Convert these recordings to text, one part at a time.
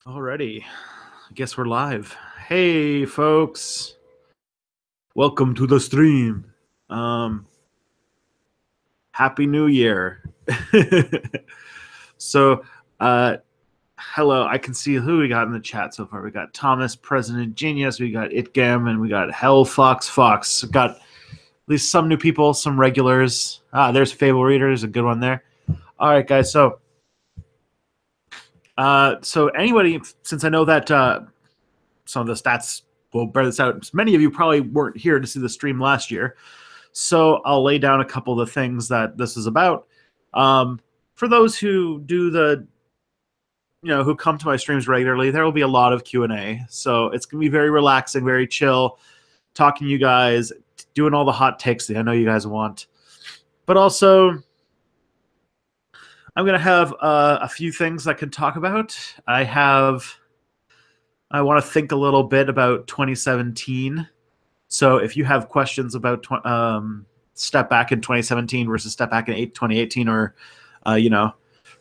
Alrighty, I guess we're live. Hey, folks, welcome to the stream. Happy New Year. So, hello. I can see who we got in the chat so far. We got Tomas, President Genius. We got Itgam, and we got Hell Fox Fox. Got at least some new people, some regulars. There's Fable Reader. There's a good one there. All right, guys. So anybody, since I know that some of the stats will bear this out, many of you probably weren't here to see the stream last year, so I'll lay down a couple of the things that this is about. For those who do who come to my streams regularly, there will be a lot of Q&A, so it's going to be very relaxing, very chill, talking to you guys, doing all the hot takes that I know you guys want. But also, I'm going to have a few things I can talk about. I want to think a little bit about 2017. So if you have questions about step back in 2017 versus step back in 2018, or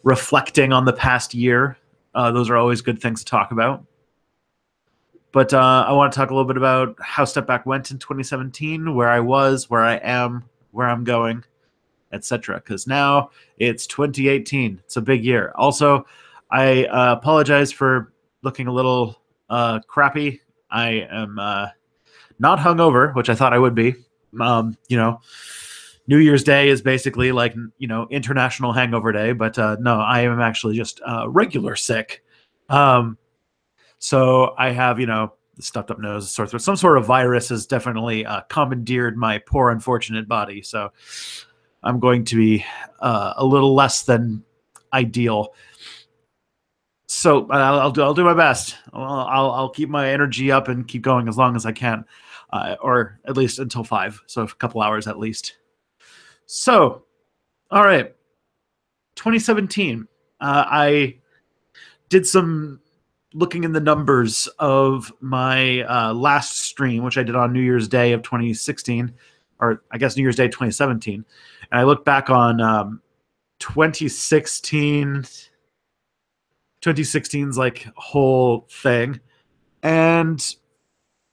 reflecting on the past year, those are always good things to talk about. But I want to talk a little bit about how step back went in 2017, where I was, where I am, where I'm going, etc. Because now it's 2018. It's a big year. Also, I apologize for looking a little crappy. I am not hungover, which I thought I would be. New Year's Day is basically like, International Hangover Day, but no, I am actually just regular sick. So I have, stuffed up nose, sore throat. Some sort of virus has definitely commandeered my poor, unfortunate body. So I'm going to be a little less than ideal. So I'll do my best. I'll keep my energy up and keep going as long as I can, or at least until 5. So a couple hours at least. So, all right, 2017. I did some looking in the numbers of my last stream, which I did on New Year's Day of 2016, or I guess New Year's Day 2017. And I looked back on 2016's like whole thing. And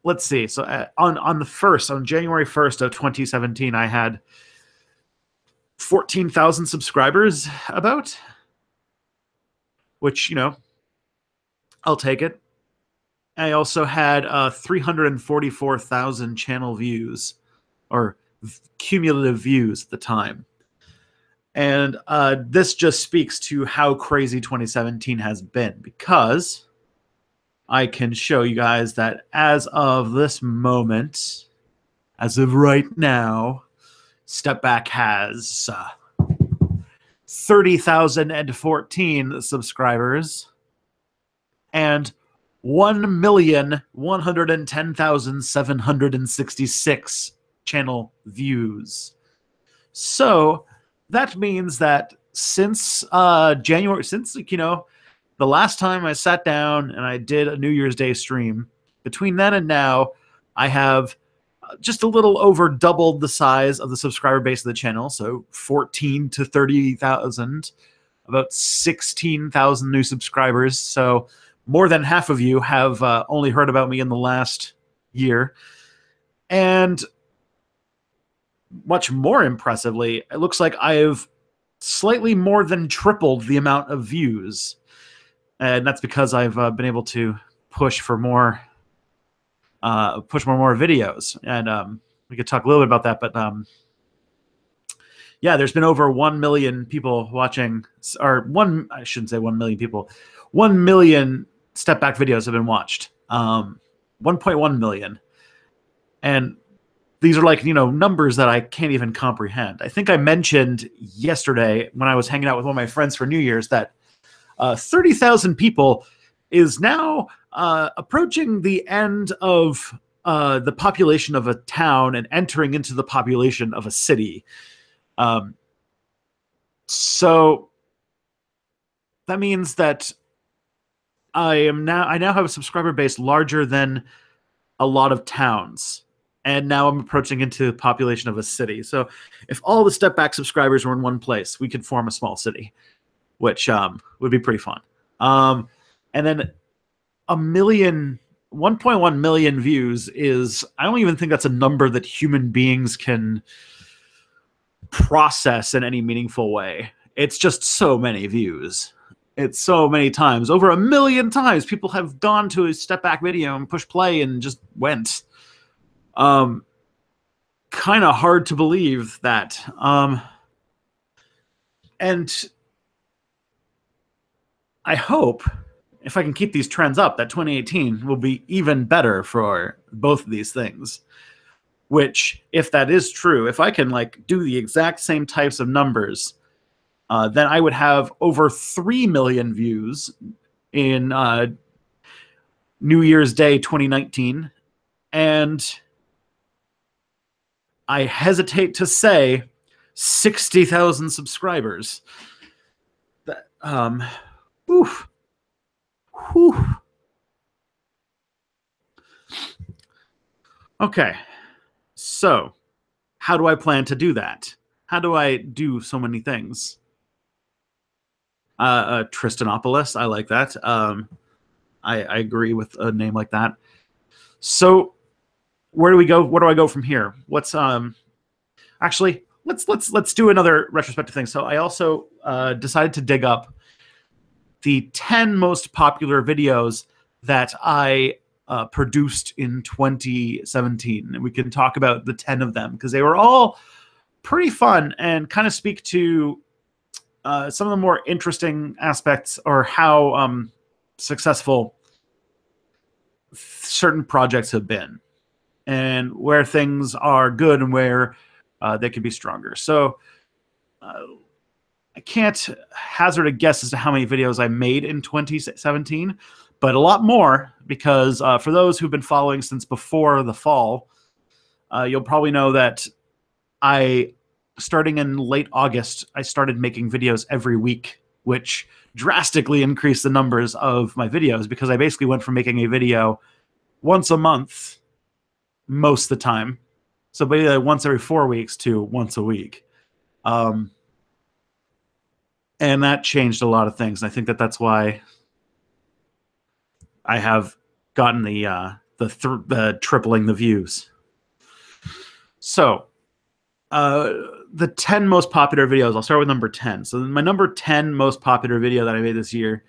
let's see. So on January 1st of 2017, I had 14,000 subscribers about, which, I'll take it. I also had 344,000 channel views, or cumulative views at the time. And this just speaks to how crazy 2017 has been, because I can show you guys that as of this moment, as of right now, Step Back has 30,014 subscribers and 1,110,766 channel views. So that means that since January, the last time I sat down and I did a New Year's Day stream, between then and now, I have just a little over doubled the size of the subscriber base of the channel. So 14 to 30,000, about 16,000 new subscribers. So more than half of you have only heard about me in the last year. And much more impressively, it looks like I've slightly more than tripled the amount of views. And that's because I've been able to push for more videos. And we could talk a little bit about that. But yeah, there's been over 1 million people watching, or I shouldn't say 1 million people. 1 million Step Back videos have been watched. 1.1 million. And these are like, numbers that I can't even comprehend. I think I mentioned yesterday when I was hanging out with one of my friends for New Year's that 30,000 people is now approaching the end of the population of a town and entering into the population of a city. So that means that I now have a subscriber base larger than a lot of towns. And now I'm approaching into the population of a city. So if all the Step Back subscribers were in one place, we could form a small city, which would be pretty fun. And then a million 1.1 million views is, I don't even think that's a number that human beings can process in any meaningful way. It's just so many views. It's so many times. Over 1 million times people have gone to a step back video and pushed play and just went. Kind of hard to believe that. And I hope, if I can keep these trends up, that 2018 will be even better for both of these things. Which, if that is true, if I can like do the exact same types of numbers, then I would have over 3 million views in New Year's Day 2019. And I hesitate to say 60,000 subscribers. That, oof. Whew. Okay. So, how do I plan to do that? How do I do so many things? Tristanopolis, I like that. I agree with a name like that. So, where do we go? Where do I go from here? What's actually let's do another retrospective thing. So I also decided to dig up the 10 most popular videos that I produced in 2017, and we can talk about the 10 of them because they were all pretty fun and kind of speak to some of the more interesting aspects or how successful certain projects have been and where things are good and where they could be stronger. So I can't hazard a guess as to how many videos I made in 2017, but a lot more because for those who've been following since before the fall, you'll probably know that starting in late August, I started making videos every week, which drastically increased the numbers of my videos because I basically went from making a video once a month most of the time. So basically once every 4 weeks to once a week. And that changed a lot of things. And I think that that's why I have gotten the tripling the views. So the 10 most popular videos, I'll start with number 10. So my number 10 most popular video that I made this year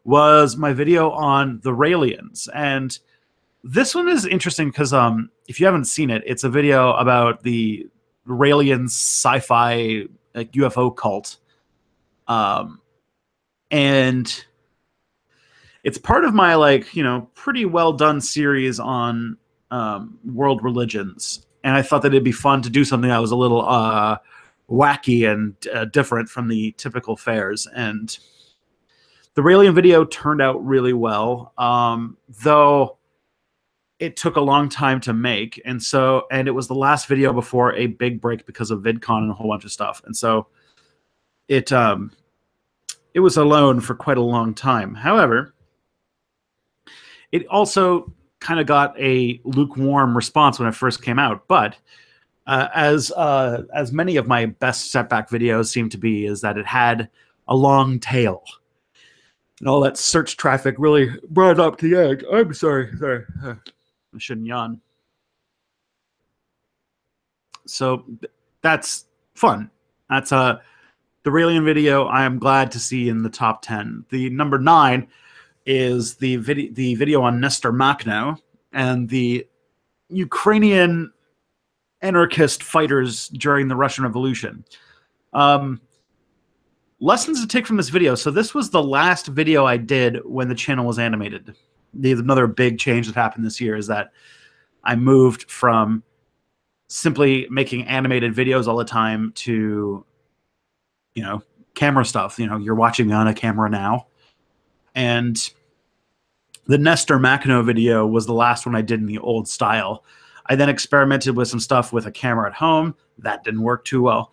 was my video on the Raelians. And this one is interesting because if you haven't seen it, it's a video about the Raelian sci-fi like UFO cult. And it's part of my pretty well done series on world religions. And I thought that it'd be fun to do something that was a little wacky and different from the typical fares. And the Raelian video turned out really well, though it took a long time to make. And it was the last video before a big break because of VidCon and a whole bunch of stuff. And so it was alone for quite a long time. However, it also kind of got a lukewarm response when it first came out. But as many of my best setback videos seem to be, is that it had a long tail. And all that search traffic really brought up the edge. I'm sorry. I shouldn't yawn. So that's fun. That's the Raelian video I am glad to see in the top 10. The number 9 is the video on Nestor Makhno and the Ukrainian anarchist fighters during the Russian Revolution. Lessons to take from this video. So this was the last video I did when the channel was animated. Another big change that happened this year is that I moved from simply making animated videos all the time to, camera stuff. You're watching me on a camera now. And the Nestor Makhno video was the last one I did in the old style. I then experimented with some stuff with a camera at home. That didn't work too well.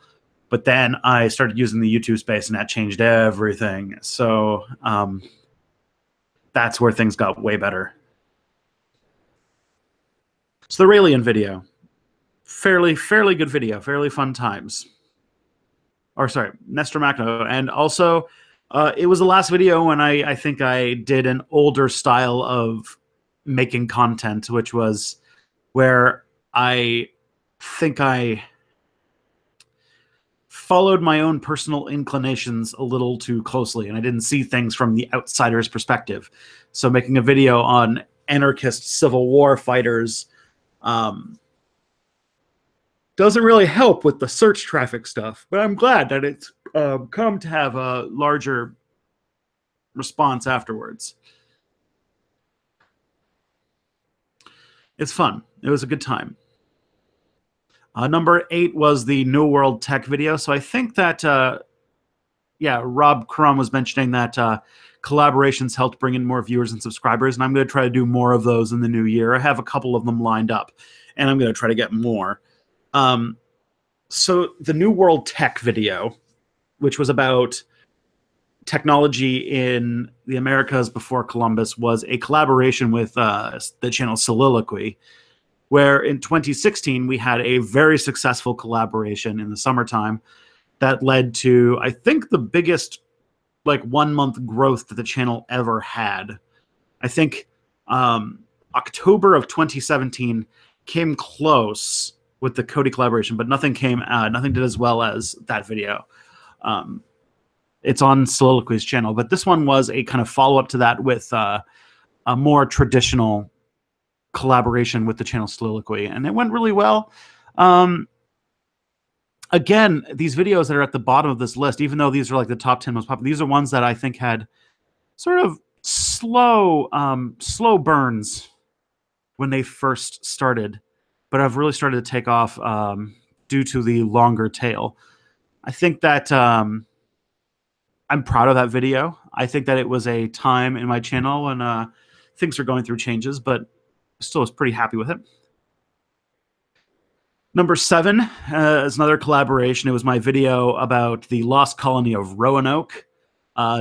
But then I started using the YouTube space, and that changed everything. So that's where things got way better. So the Raelian video. Fairly good video. Fairly fun times. Or sorry, Nestor Makhno. And also It was the last video when I think I did an older style of making content, which was where I think I followed my own personal inclinations a little too closely, and I didn't see things from the outsider's perspective. So making a video on anarchist Civil War fighters doesn't really help with the search traffic stuff, but I'm glad that it's come to have a larger response afterwards. It's fun. It was a good time. Number 8 was the New World Tech video. So I think that, yeah, Rob Crum was mentioning that collaborations helped bring in more viewers and subscribers, and I'm going to try to do more of those in the new year. I have a couple of them lined up, and I'm going to try to get more. So the New World Tech video, which was about technology in the Americas before Columbus, was a collaboration with the channel Soliloquy, where in 2016 we had a very successful collaboration in the summertime that led to, I think, the biggest 1 month growth that the channel ever had. I think October of 2017 came close with the Cody collaboration, but nothing did as well as that video. It's on Soliloquy's channel, but this one was a kind of follow-up to that with a more traditional collaboration with the channel Soliloquy, and it went really well. Again, these videos that are at the bottom of this list, even though these are the top 10 most popular, these are ones that I think had sort of slow burns when they first started, but have really started to take off due to the longer tail. I think that I'm proud of that video. I think that it was a time in my channel when things were going through changes, but still was pretty happy with it. Number 7 is another collaboration. It was my video about the lost colony of Roanoke.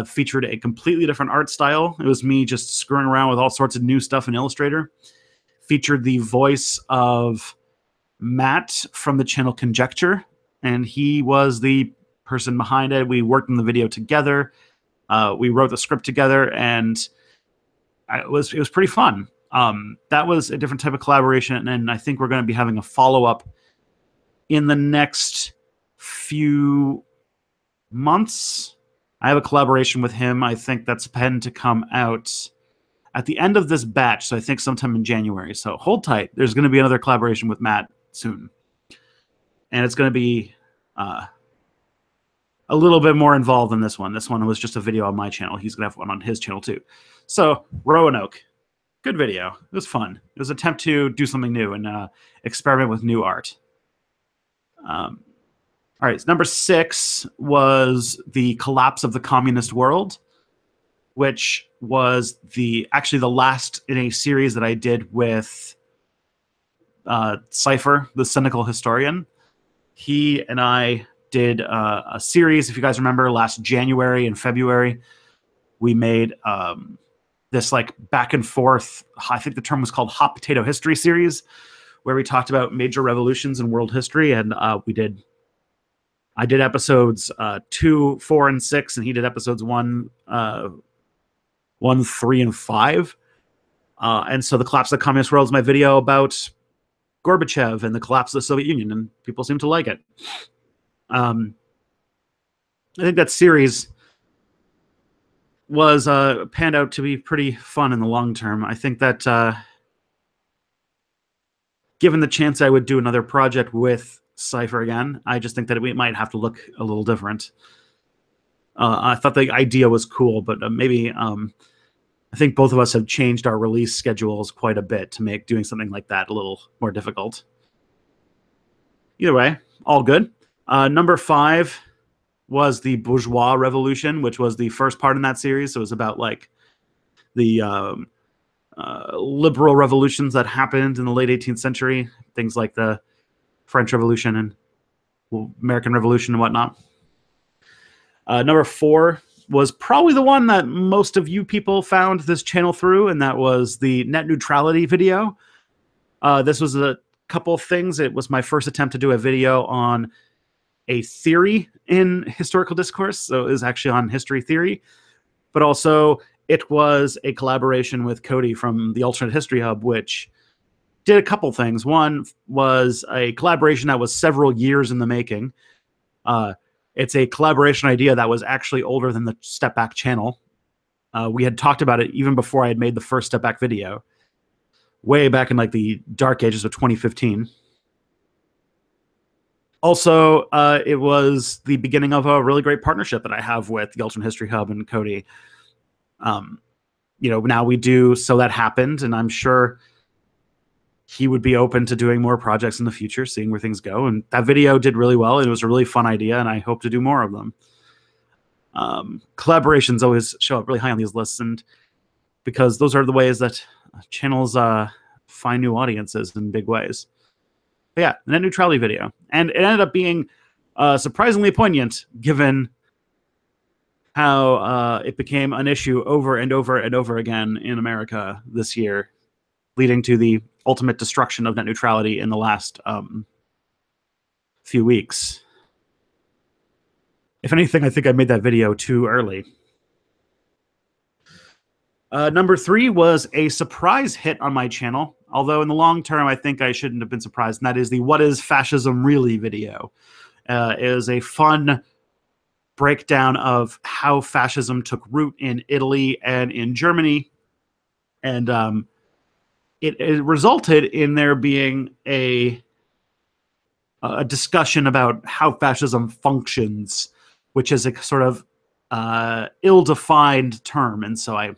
Featured a completely different art style. It was me just screwing around with all sorts of new stuff in Illustrator. Featured the voice of Matt from the channel Conjecture, and he was the person behind it. We worked on the video together. We wrote the script together, and it was pretty fun. That was a different type of collaboration, and I think we're going to be having a follow-up in the next few months. I have a collaboration with him. I think that's penned to come out at the end of this batch, so I think sometime in January. So hold tight. There's going to be another collaboration with Matt soon, and it's going to be a little bit more involved than this one. This one was just a video on my channel. He's going to have one on his channel too. So Roanoke, good video. It was fun. It was an attempt to do something new and experiment with new art. All right, so number 6 was the collapse of the communist world, which was actually the last in a series that I did with Cypher, the cynical historian. He and I did a series, if you guys remember, last January and February. We made this back and forth, I think the term was called Hot Potato History series, where we talked about major revolutions in world history, and I did episodes 2, 4, and 6, and he did episodes 1, 3, and 5. And so the collapse of the communist world is my video about Gorbachev and the collapse of the Soviet Union, and people seem to like it. I think that series was panned out to be pretty fun in the long term. I think that given the chance I would do another project with Cypher again, I just think that we might have to look a little different. I thought the idea was cool, but maybe I think both of us have changed our release schedules quite a bit to make doing something like that a little more difficult. Either way, all good. Number 5 was the Bourgeois Revolution, which was the first part in that series. So it was about the liberal revolutions that happened in the late 18th century, things like the French Revolution and American Revolution and whatnot. Number 4 was probably the one that most of you people found this channel through, and that was the net neutrality video. This was a couple of things. It was my first attempt to do a video on a theory in historical discourse, so it was actually on history theory, but also it was a collaboration with Cody from the Alternate History Hub, which did a couple things. One was a collaboration that was several years in the making. It's a collaboration idea that was actually older than the Step Back channel. We had talked about it even before I had made the first Step Back video, way back in like the dark ages of 2015. Also, it was the beginning of a really great partnership that I have with the Alternate History Hub and Cody. You know, now we do So That Happened, and I'm sure he would be open to doing more projects in the future, seeing where things go. And that video did really well. It was a really fun idea, and I hope to do more of them. Collaborations always show up really high on these lists, and because those are the ways that channels find new audiences in big ways. But yeah, the net neutrality video. And it ended up being surprisingly poignant, given how it became an issue over and over and over again in America this year, leading to the ultimate destruction of net neutrality in the last few weeks. If anything, I think I made that video too early. Number 3 was a surprise hit on my channel, although in the long term, I think I shouldn't have been surprised, and that is the What is Fascism Really video. It is a fun breakdown of how fascism took root in Italy and in Germany, and it resulted in there being a discussion about how fascism functions, which is a sort of ill-defined term. And so I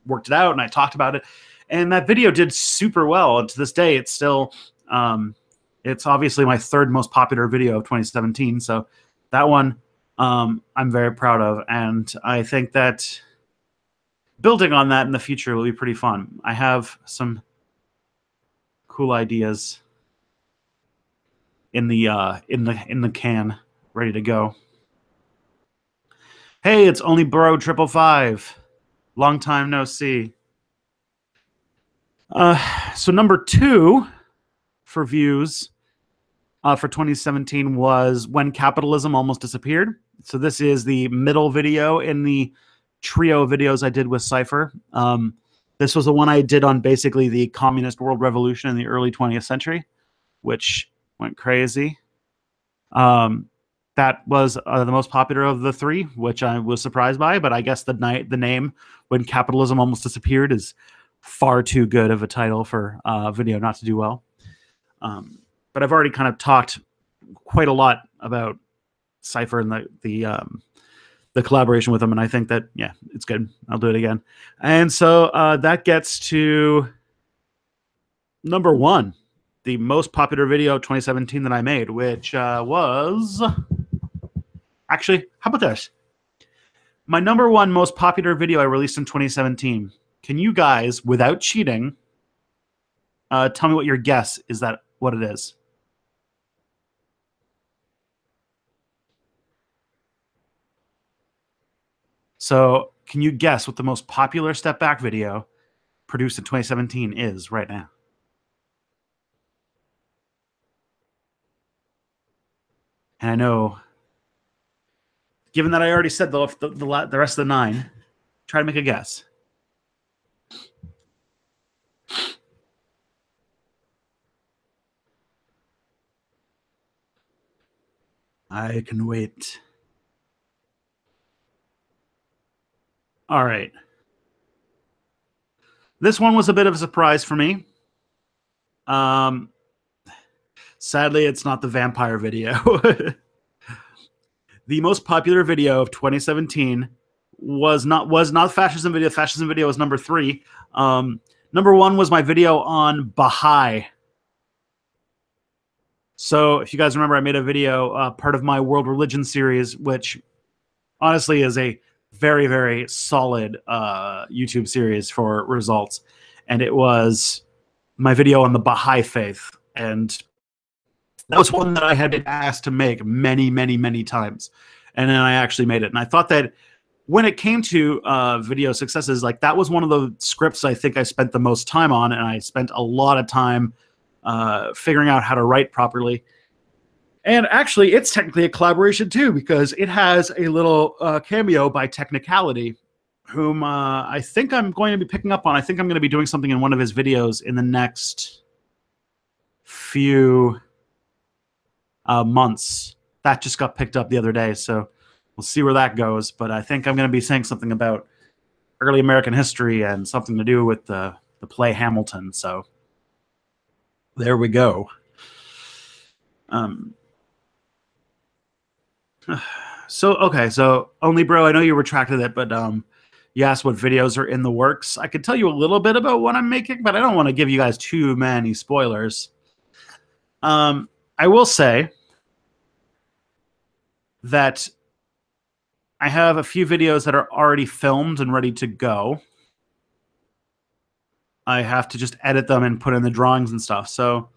worked it out and I talked about it, and that video did super well. And to this day, it's still it's obviously my 3rd most popular video of 2017. So that one I'm very proud of, and I think that building on that in the future will be pretty fun. I have some cool ideas in the can, ready to go. Hey, it's only Bro 555. Long time no see. So number 2 for views for 2017 was When Capitalism Almost Disappeared. So this is the middle video in the trio of videos I did with Cypher. This was the one I did on basically the communist world revolution in the early 20th century, which went crazy. That was the most popular of the 3, which I was surprised by, but I guess the name When Capitalism Almost Disappeared is far too good of a title for a video not to do well. But I've already kind of talked quite a lot about Cypher and the collaboration with him, and I think that, yeah, it's good. I'll do it again. And so that gets to number 1, the most popular video of 2017 that I made, which was... Actually, how about this? My number 1 most popular video I released in 2017. Can you guys, without cheating, tell me what your guess is that what it is? So, can you guess what the most popular Step Back video produced in 2017 is right now? And I know, given that I already said the rest of the 9, try to make a guess. I can wait. All right. This one was a bit of a surprise for me. Sadly, it's not the vampire video. The most popular video of 2017 was not fascism video. Fascism video was number 3. Number 1 was my video on Baha'i. So if you guys remember, I made a video, part of my world religion series, which honestly is a very, very solid YouTube series for results. And it was my video on the Baha'i faith. And that was one that I had been asked to make many, many, many times. And then I actually made it. And I thought that when it came to video successes, like that was one of the scripts I think I spent the most time on. And I spent a lot of time figuring out how to write properly. And actually, it's technically a collaboration too, because it has a little cameo by Technicality, whom I think I'm going to be picking up on. I think I'm going to be doing something in one of his videos in the next few months. That just got picked up the other day, so we'll see where that goes. But I think I'm going to be saying something about early American history and something to do with the play Hamilton. So there we go. So Only Bro, I know you retracted it, but you asked what videos are in the works. I could tell you a little bit about what I'm making, but I don't want to give you guys too many spoilers. I will say that I have a few videos that are already filmed and ready to go. I have to just edit them and put in the drawings and stuff. So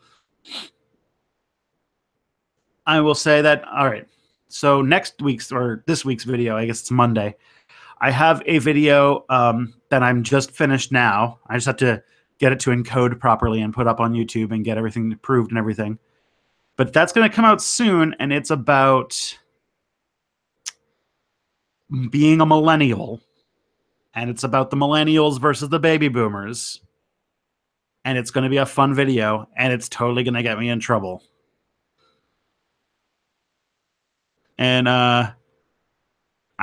I will say that, all right. So next week's or this week's video, I guess it's Monday, I have a video that I'm just finished now. I just have to get it to encode properly and put up on YouTube and get everything approved and everything. But that's going to come out soon, and it's about being a millennial. And it's about the millennials versus the baby boomers. And it's going to be a fun video, and it's totally going to get me in trouble. And I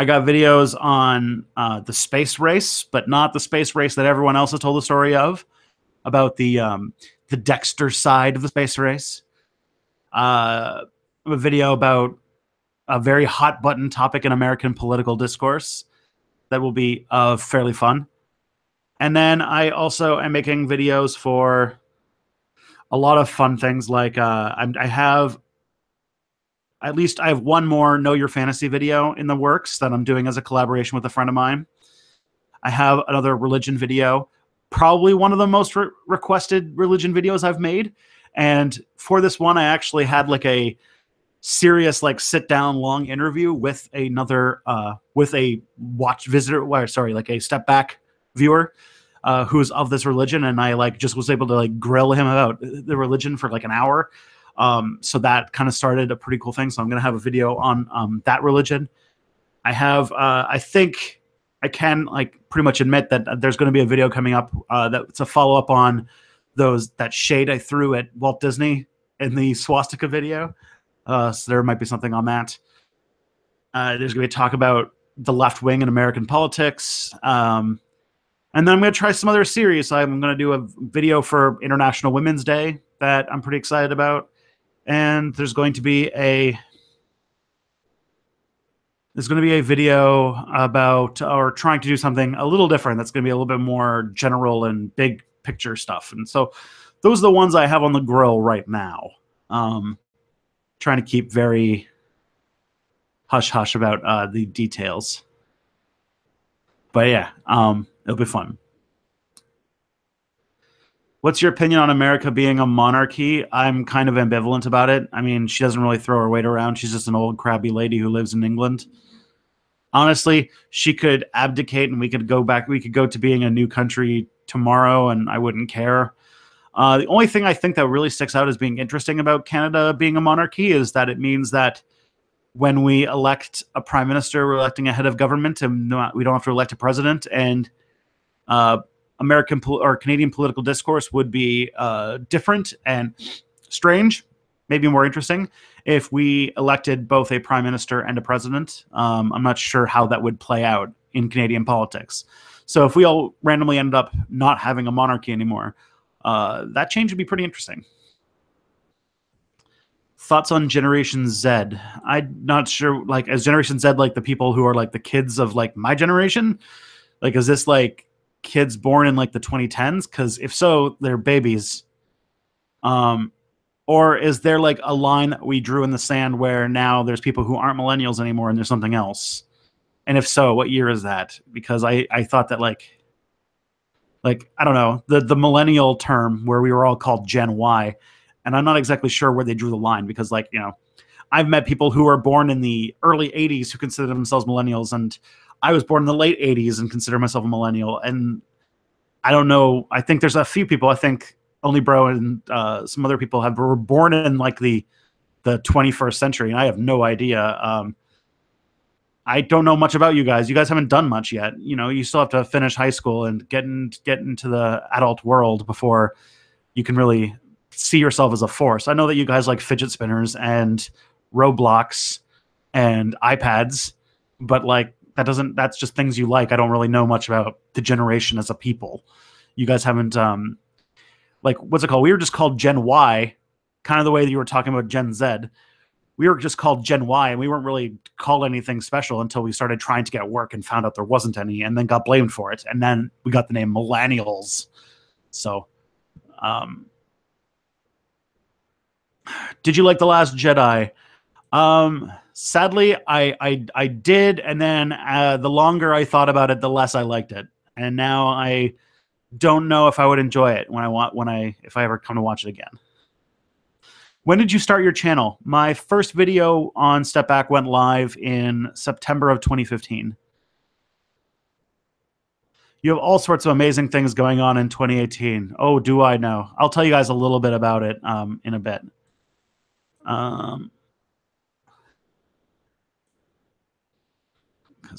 got videos on the space race, but not the space race that everyone else has told the story of, about the Dexter side of the space race. A video about a very hot button topic in American political discourse that will be fairly fun. And then I also am making videos for a lot of fun things, like I have one more Know Your Fantasy video in the works that I'm doing as a collaboration with a friend of mine. I have another religion video, probably one of the most requested religion videos I've made. And for this one, I actually had like a serious, like, sit down long interview with another, with a like a step back viewer who's of this religion. And I like just was able to like grill him about the religion for like an hour. So that kind of started a pretty cool thing. So I'm going to have a video on that religion. I have, I think I can like pretty much admit that there's going to be a video coming up that's a follow up on that shade I threw at Walt Disney in the swastika video. So there might be something on that. There's going to be a talk about the left wing in American politics. And then I'm going to try some other series. I'm going to do a video for International Women's Day that I'm pretty excited about. And there's going to be a video about, or trying to do something a little different. That's going to be a little bit more general and big picture stuff. And so those are the ones I have on the grill right now. Trying to keep very hush hush about the details. But yeah, it'll be fun. What's your opinion on America being a monarchy? I'm kind of ambivalent about it. I mean, she doesn't really throw her weight around. She's just an old crabby lady who lives in England. Honestly, she could abdicate and we could go back. We could go to being a new country tomorrow and I wouldn't care. The only thing I think that really sticks out as being interesting about Canada being a monarchy is that it means that when we elect a prime minister, we're electing a head of government, and we don't have to elect a president. And American or Canadian political discourse would be different and strange, maybe more interesting, if we elected both a prime minister and a president. I'm not sure how that would play out in Canadian politics. So if we all randomly ended up not having a monarchy anymore, that change would be pretty interesting. Thoughts on Generation Z? I'm not sure, like, as Generation Z, like the people who are like the kids of like my generation, like, is this like kids born in like the 2010s? Because if so, they're babies. Or is there like a line that we drew in the sand where now there's people who aren't millennials anymore and there's something else? And if so, what year is that? Because I thought that like I don't know, the millennial term where we were all called Gen Y, and I'm not exactly sure where they drew the line, because like, you know, I've met people who were born in the early 80s who consider themselves millennials, and I was born in the late 80s and consider myself a millennial. And I don't know, I think there's a few people, I think Only Bro and some other people were born in like the the 21st century, and I have no idea. I don't know much about you guys. You guys haven't done much yet. You know, you still have to finish high school and get into the adult world before you can really see yourself as a force. I know that you guys like fidget spinners and Roblox and iPads, but like that's just things you like. I don't really know much about the generation as a people. You guys haven't like, what's it called? We were just called Gen Y, kind of the way that you were talking about Gen Z. We were just called Gen Y, and we weren't really called anything special until we started trying to get work and found out there wasn't any, and then got blamed for it. And then we got the name Millennials. So, did you like The Last Jedi? Sadly, I did, and then the longer I thought about it, the less I liked it. And now I don't know if I would enjoy it if I ever come to watch it again. When did you start your channel? My first video on Step Back went live in September of 2015. You have all sorts of amazing things going on in 2018. Oh, do I know? I'll tell you guys a little bit about it in a bit. Because,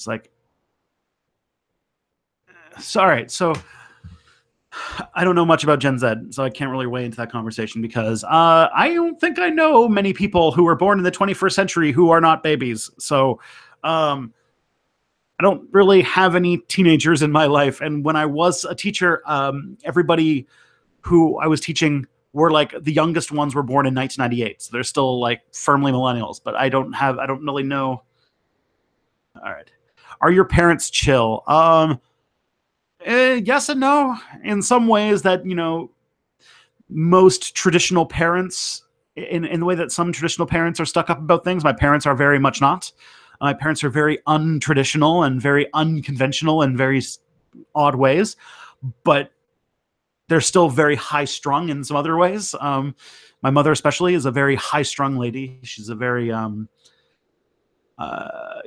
like, sorry, so I don't know much about Gen Z, so I can't really weigh into that conversation because I don't think I know many people who were born in the 21st century who are not babies. So I don't really have any teenagers in my life. And when I was a teacher, everybody who I was teaching were like the youngest ones were born in 1998. So they're still like firmly millennials, but I don't really know. All right. Are your parents chill? Yes and no. In some ways that, you know, most traditional parents, in the way that some traditional parents are stuck up about things, my parents are very much not. My parents are very untraditional and very unconventional in very odd ways, but they're still very high-strung in some other ways. My mother especially is a very high-strung lady. She's a very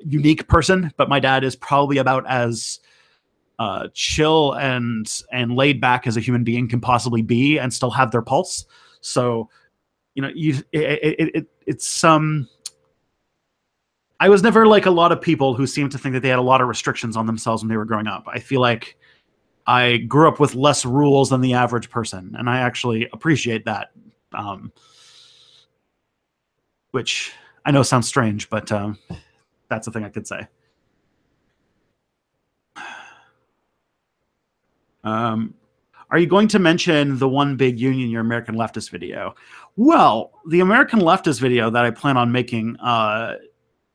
unique person, but my dad is probably about as chill and laid back as a human being can possibly be and still have their pulse. So, you know, it's I was never like a lot of people who seem to think that they had a lot of restrictions on themselves when they were growing up. I feel like I grew up with less rules than the average person, and I actually appreciate that. Which I know sounds strange, but that's the thing I could say. Are you going to mention the One Big Union, your American Leftist video? Well, the American Leftist video that I plan on making,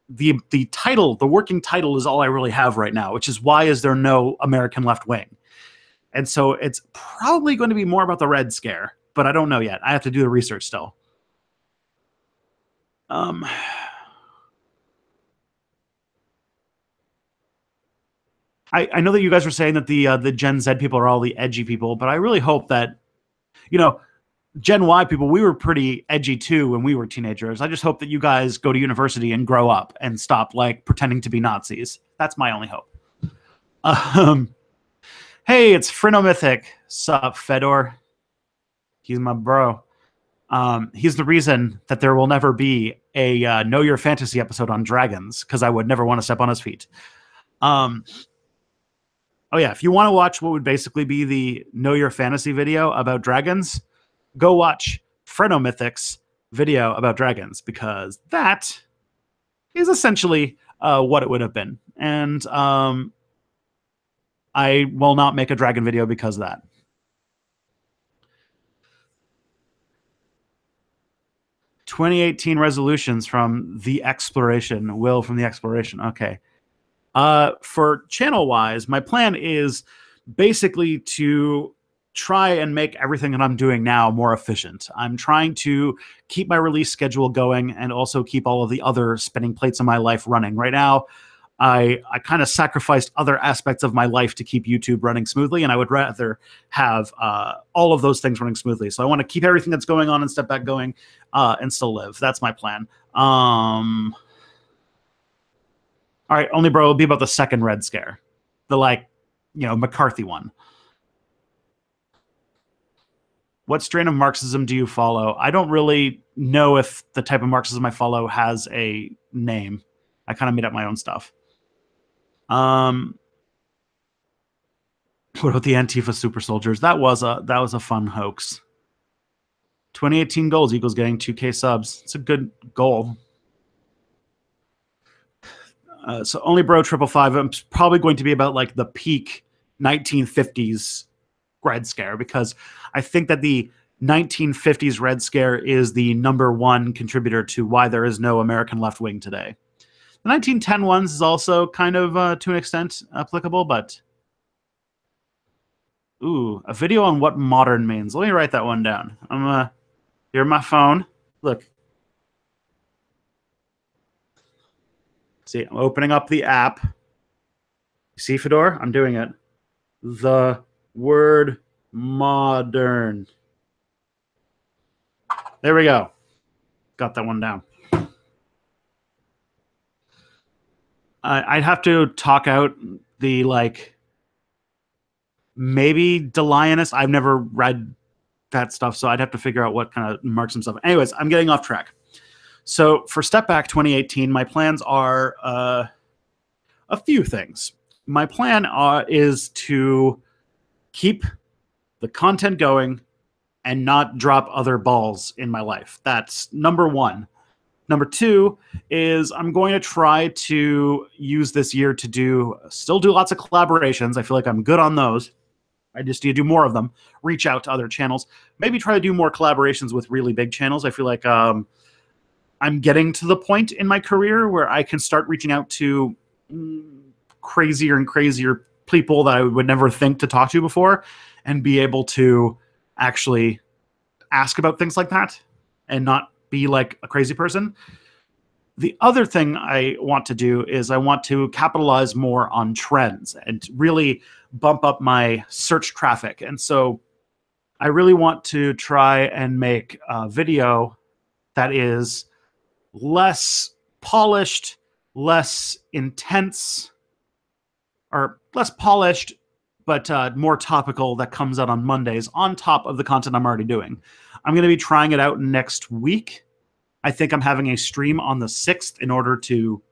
the title, the working title is all I really have right now, which is why is there no American Left Wing? And so it's probably going to be more about the Red Scare, but I don't know yet. I have to do the research still. I know that you guys were saying that the Gen Z people are all the edgy people, but I really hope that, you know, Gen Y people, we were pretty edgy too when we were teenagers. I just hope that you guys go to university and grow up and stop like pretending to be Nazis. That's my only hope. Hey, it's Phrenomythic. Sup, Fedor? He's my bro. He's the reason that there will never be a Know Your Fantasy episode on dragons, because I would never want to step on his feet. Oh yeah, if you want to watch what would basically be the Know Your Fantasy video about dragons, go watch Phrenomythic's video about dragons, because that is essentially what it would have been. And I will not make a dragon video because of that. "2018 resolutions from the exploration." Will from the exploration. Okay. For channel-wise, my plan is basically to try and make everything that I'm doing now more efficient. I'm trying to keep my release schedule going and also keep all of the other spinning plates in my life running. Right now, I kind of sacrificed other aspects of my life to keep YouTube running smoothly, and I would rather have all of those things running smoothly. So I want to keep everything that's going on and Step Back going and still live. That's my plan. All right, only bro will be about the second Red Scare. The, like, you know, McCarthy one. What strain of Marxism do you follow? I don't really know if the type of Marxism I follow has a name. I kind of made up my own stuff. What about the Antifa super soldiers? That was a fun hoax. 2018 goals equals getting 2K subs. It's a good goal. So only bro 555. I'm probably going to be about like the peak 1950s Red Scare, because I think that the 1950s Red Scare is the #1 contributor to why there is no American left wing today. The 1910 ones is also kind of to an extent applicable, but ooh, a video on what modern means. Let me write that one down. I'm here my phone. Look. See, I'm opening up the app. You see, Fedor? I'm doing it. The word modern. There we go. Got that one down. I'd have to talk out the, like, maybe Delionist. I've never read that stuff, so I'd have to figure out what kind of Marxism stuff. Anyways, I'm getting off track. So for Step Back 2018, my plans are a few things. My plan is to keep the content going and not drop other balls in my life. That's #1. #2 is I'm going to try to use this year to still do lots of collaborations. I feel like I'm good on those. I just need to do more of them. Reach out to other channels. Maybe try to do more collaborations with really big channels. I feel like I'm getting to the point in my career where I can start reaching out to crazier and crazier people that I would never think to talk to before, and be able to actually ask about things like that and not be like a crazy person. The other thing I want to do is I want to capitalize more on trends and really bump up my search traffic. And so I really want to try and make a video that is less polished, less intense, or less polished, but more topical, that comes out on Mondays on top of the content I'm already doing. I'm going to be trying it out next week. I think I'm having a stream on the 6th in order to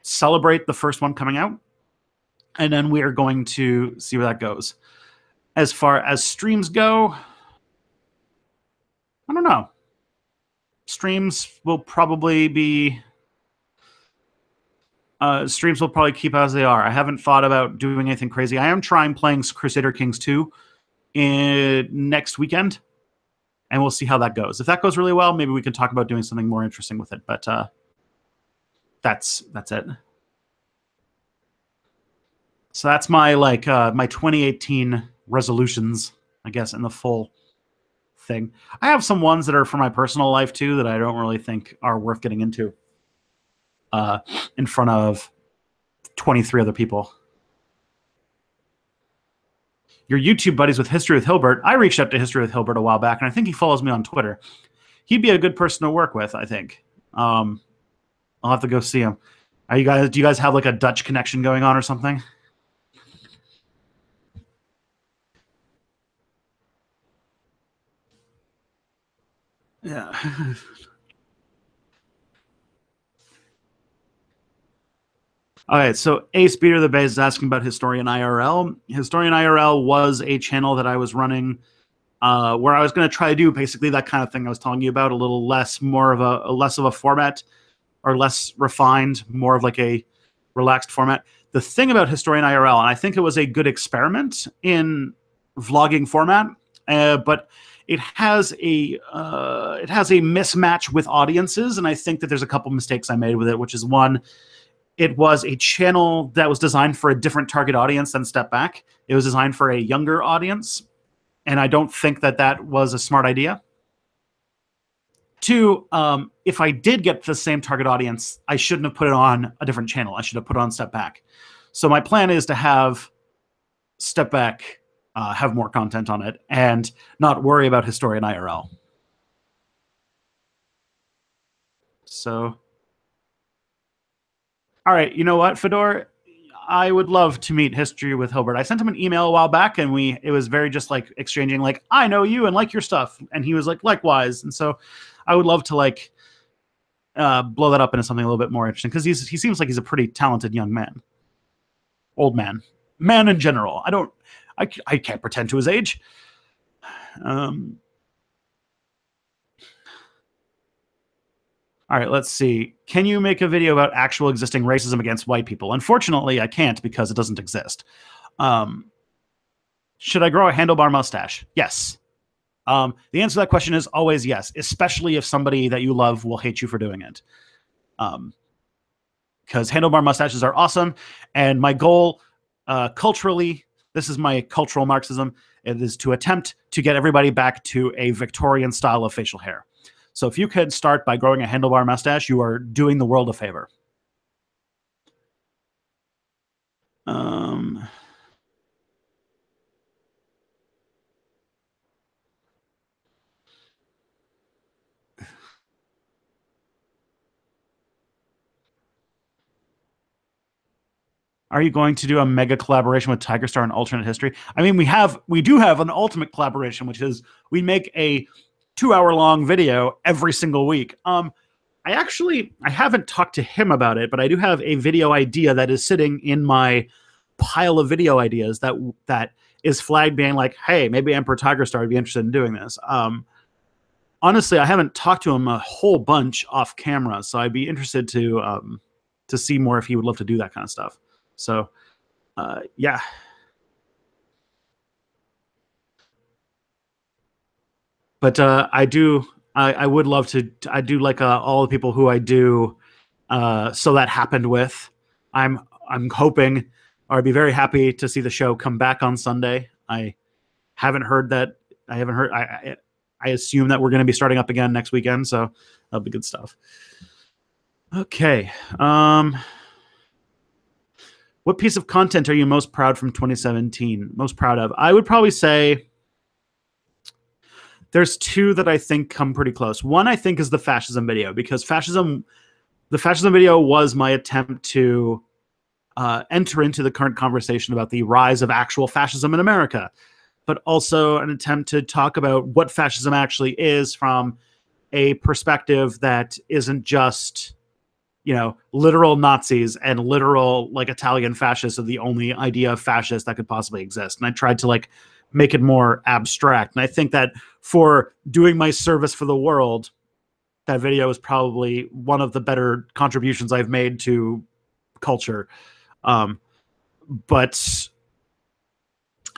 celebrate the first one coming out. And then we are going to see where that goes. As far as streams go, I don't know. Streams will probably be... streams will probably keep as they are. I haven't thought about doing anything crazy. I am trying playing Crusader Kings 2 next weekend, and we'll see how that goes. If that goes really well, maybe we can talk about doing something more interesting with it. But that's it. So that's my my 2018 resolutions, I guess, in the full thing. I have some ones that are for my personal life too that I don't really think are worth getting into in front of 23 other people. Your YouTube buddies with History with Hilbert. I reached out to History with Hilbert a while back, and I think he follows me on Twitter. He'd be a good person to work with, I think. I'll have to go see him. Do you guys have like a Dutch connection going on or something? Yeah. All right, so Ace Beater the Bay is asking about Historian IRL. Historian IRL was a channel that I was running where I was going to try to do basically that kind of thing I was telling you about, a little less, less of a format, or less refined, more of like a relaxed format. The thing about Historian IRL, and I think it was a good experiment in vlogging format, but it has a mismatch with audiences, and I think that there's a couple mistakes I made with it, which is one, it was a channel that was designed for a different target audience than Step Back. It was designed for a younger audience, and I don't think that that was a smart idea. Two, if I did get the same target audience, I shouldn't have put it on a different channel. I should have put it on Step Back. So my plan is to have Step Back have more content on it and not worry about Historian IRL. So, all right, you know what, Fedor? I would love to meet History with Hilbert. I sent him an email a while back, and it was very just like exchanging, like, I know you and like your stuff, and he was like, likewise. And so I would love to like blow that up into something a little bit more interesting, because he seems like he's a pretty talented young man, old man in general. I can't pretend to his age. All right, let's see. Can you make a video about actual existing racism against white people? Unfortunately, I can't, because it doesn't exist. Should I grow a handlebar mustache? Yes. The answer to that question is always yes, especially if somebody that you love will hate you for doing it. Because handlebar mustaches are awesome. And my goal, culturally, this is my cultural Marxism, it is to attempt to get everybody back to a Victorian style of facial hair. So if you could start by growing a handlebar mustache, you are doing the world a favor. Are you going to do a mega collaboration with Tiger Star and Alternate History? I mean, we do have an ultimate collaboration, which is we make a 2-hour-long video every single week. I haven't talked to him about it, but I do have a video idea that is sitting in my pile of video ideas that is flagged being like, hey, maybe Emperor Tiger Star would be interested in doing this. Honestly, I haven't talked to him a whole bunch off camera, so I'd be interested to see more if he would love to do that kind of stuff. So, yeah. But I would love to. I do like all the people who I do. So That Happened with. I'm hoping, or I'd be very happy to see the show come back on Sunday. I haven't heard that. I assume that we're going to be starting up again next weekend, so that'll be good stuff. Okay. What piece of content are you most proud from 2017? Most proud of? I would probably say there's two that I think come pretty close. One, I think, is the fascism video, because the fascism video was my attempt to enter into the current conversation about the rise of actual fascism in America, but also an attempt to talk about what fascism actually is from a perspective that isn't just, literal Nazis and literal like Italian fascists are the only idea of fascist that could possibly exist. And I tried to like make it more abstract. And I think that for doing my service for the world, that video is probably one of the better contributions I've made to culture. But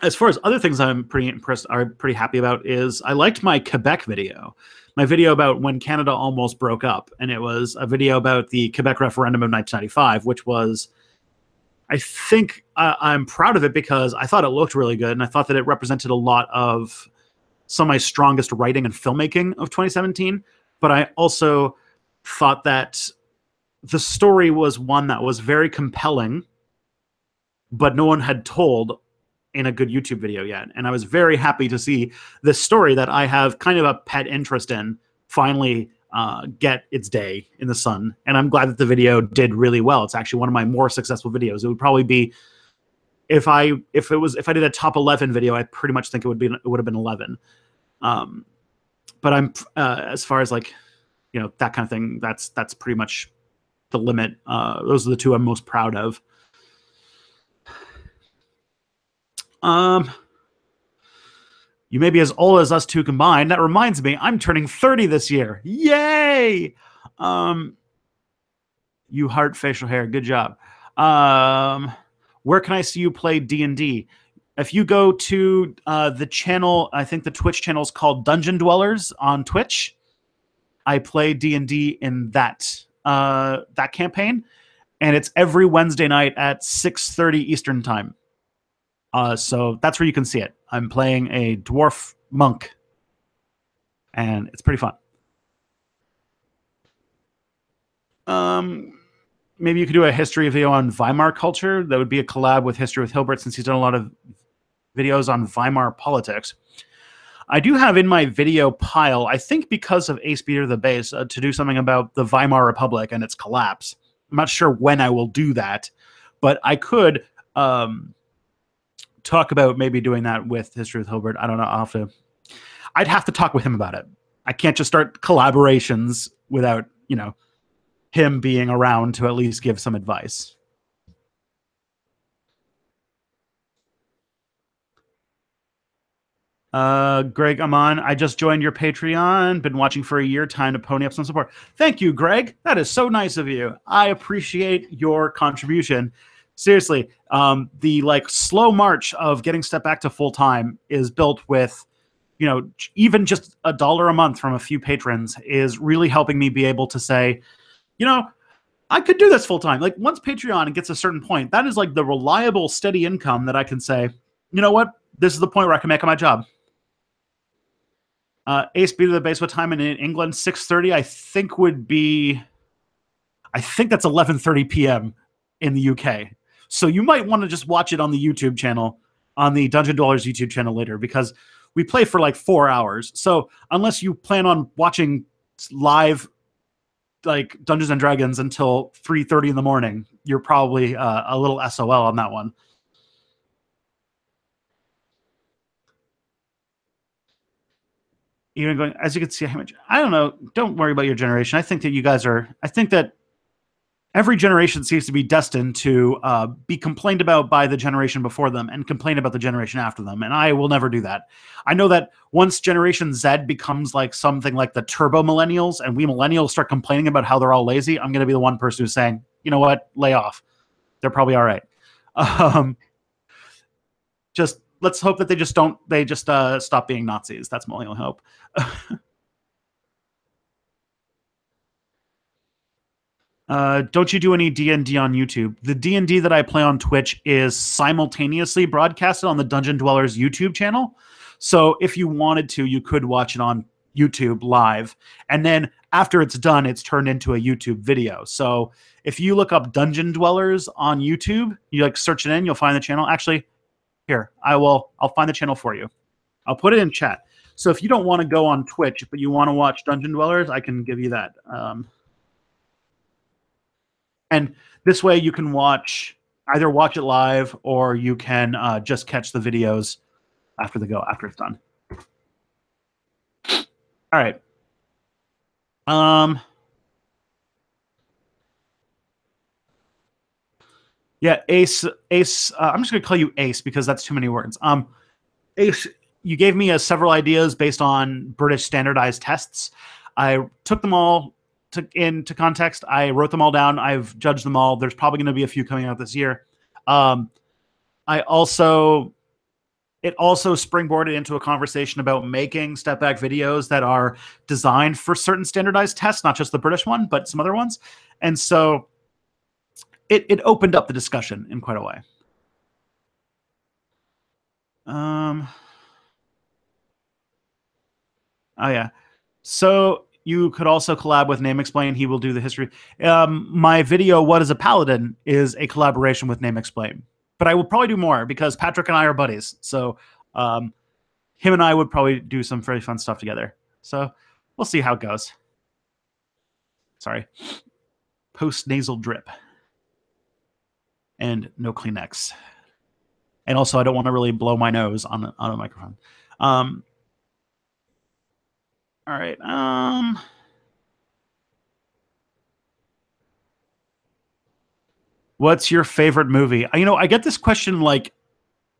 as far as other things I'm pretty impressed, are pretty happy about, is I liked my Quebec video. My video about when Canada almost broke up. And it was a video about the Quebec referendum of 1995, which was, I think I'm proud of it because I thought it looked really good. And I thought that it represented a lot of some of my strongest writing and filmmaking of 2017. But I also thought that the story was one that was very compelling, but no one had told in a good YouTube video yet. And I was very happy to see this story that I have kind of a pet interest in finally get its day in the sun. And I'm glad that the video did really well. It's actually one of my more successful videos. It would probably be, if I did a top 11 video, I pretty much think it would have been 11. But I'm as far as like, that kind of thing, that's pretty much the limit. Those are the two I'm most proud of. You may be as old as us two combined. That reminds me, I'm turning 30 this year. Yay! You heart facial hair. Good job. Where can I see you play D&D? If you go to the channel, I think the Twitch channel is called Dungeon Dwellers on Twitch. I play D&D in that campaign, and it's every Wednesday night at 6:30 Eastern time. So that's where you can see it. I'm playing a dwarf monk, and it's pretty fun. Maybe you could do a history video on Weimar culture. That would be a collab with History with Hilbert, since he's done a lot of videos on Weimar politics. I do have in my video pile, I think because of Ace Beater the Bass, to do something about the Weimar Republic and its collapse. I'm not sure when I will do that, But I could talk about maybe doing that with History with Hilbert. I don't know. I'd have to talk with him about it. I can't just start collaborations without, him being around to at least give some advice. Greg, I'm on. I just joined your Patreon. Been watching for a year. Time to pony up some support. Thank you, Greg. That is so nice of you. I appreciate your contribution. Seriously, the slow march of getting stepped back to full time is built with, even just $1 a month from a few patrons is really helping me be able to say, I could do this full time. Like once Patreon gets a certain point, that is like the reliable, steady income that I can say, you know what? This is the point where I can make it my job. Ace B to the base. What time in England? 6:30. I think that's 11:30 p.m. in the UK. So you might want to just watch it on the YouTube channel, on the Dungeon Dwellers YouTube channel later, because we play for like 4 hours. So unless you plan on watching live like Dungeons and Dragons until 3:30 in the morning, you're probably a little SOL on that one. Even going, as you can see, how much, I don't know. Don't worry about your generation. I think that every generation seems to be destined to be complained about by the generation before them and complain about the generation after them. And I will never do that. I know that once Generation Z becomes like something like the turbo millennials and we millennials start complaining about how they're all lazy, I'm going to be the one person who's saying, you know what, lay off. They're probably all right. Just let's hope that they just stop being Nazis. That's my only hope. Don't you do any D&D on YouTube? The D&D that I play on Twitch is simultaneously broadcasted on the Dungeon Dwellers YouTube channel. So if you wanted to, you could watch it on YouTube live. And then after it's done, it's turned into a YouTube video. So if you look up Dungeon Dwellers on YouTube, you search it in, you'll find the channel. Actually, here, I'll find the channel for you. I'll put it in chat. So if you don't want to go on Twitch, but you want to watch Dungeon Dwellers, I can give you that. And this way you can either watch it live or you can just catch the videos after it's done. All right. Yeah, Ace. I'm just going to call you Ace because that's too many words. Ace, you gave me several ideas based on British standardized tests. I took them all into context. I wrote them all down. I've judged them all. There's probably going to be a few coming out this year. It also springboarded into a conversation about making step back videos that are designed for certain standardized tests, not just the British one, but some other ones. And so it opened up the discussion in quite a way. Oh yeah. So you could also collab with Name Explain. He will do the history. My video, What is a Paladin, is a collaboration with Name Explain. But I will probably do more because Patrick and I are buddies. So him and I would probably do some very fun stuff together. So we'll see how it goes. Sorry. Post-nasal drip. And no Kleenex. And also, I don't want to really blow my nose on a microphone. All right. What's your favorite movie? I get this question like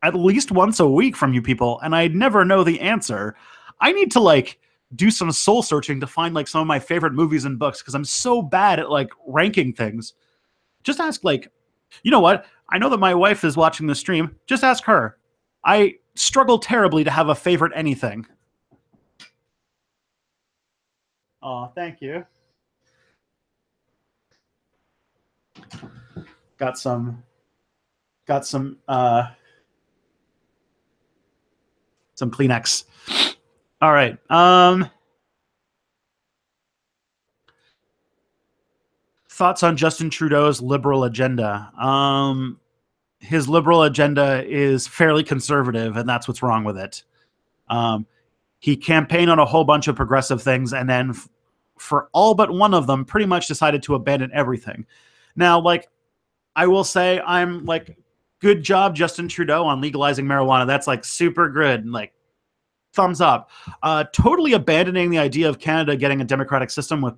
at least once a week from you people, and I never know the answer. I need to do some soul searching to find some of my favorite movies and books because I'm so bad at ranking things. Just ask you know what? I know that my wife is watching the stream. Just ask her. I struggle terribly to have a favorite anything. Oh, thank you. Got some Kleenex. All right. Thoughts on Justin Trudeau's liberal agenda? His liberal agenda is fairly conservative, and that's what's wrong with it. He campaigned on a whole bunch of progressive things, and then for all but one of them, pretty much decided to abandon everything. Now, I will say I'm like, good job, Justin Trudeau, on legalizing marijuana. That's like super good. Like, thumbs up. Totally abandoning the idea of Canada getting a democratic system with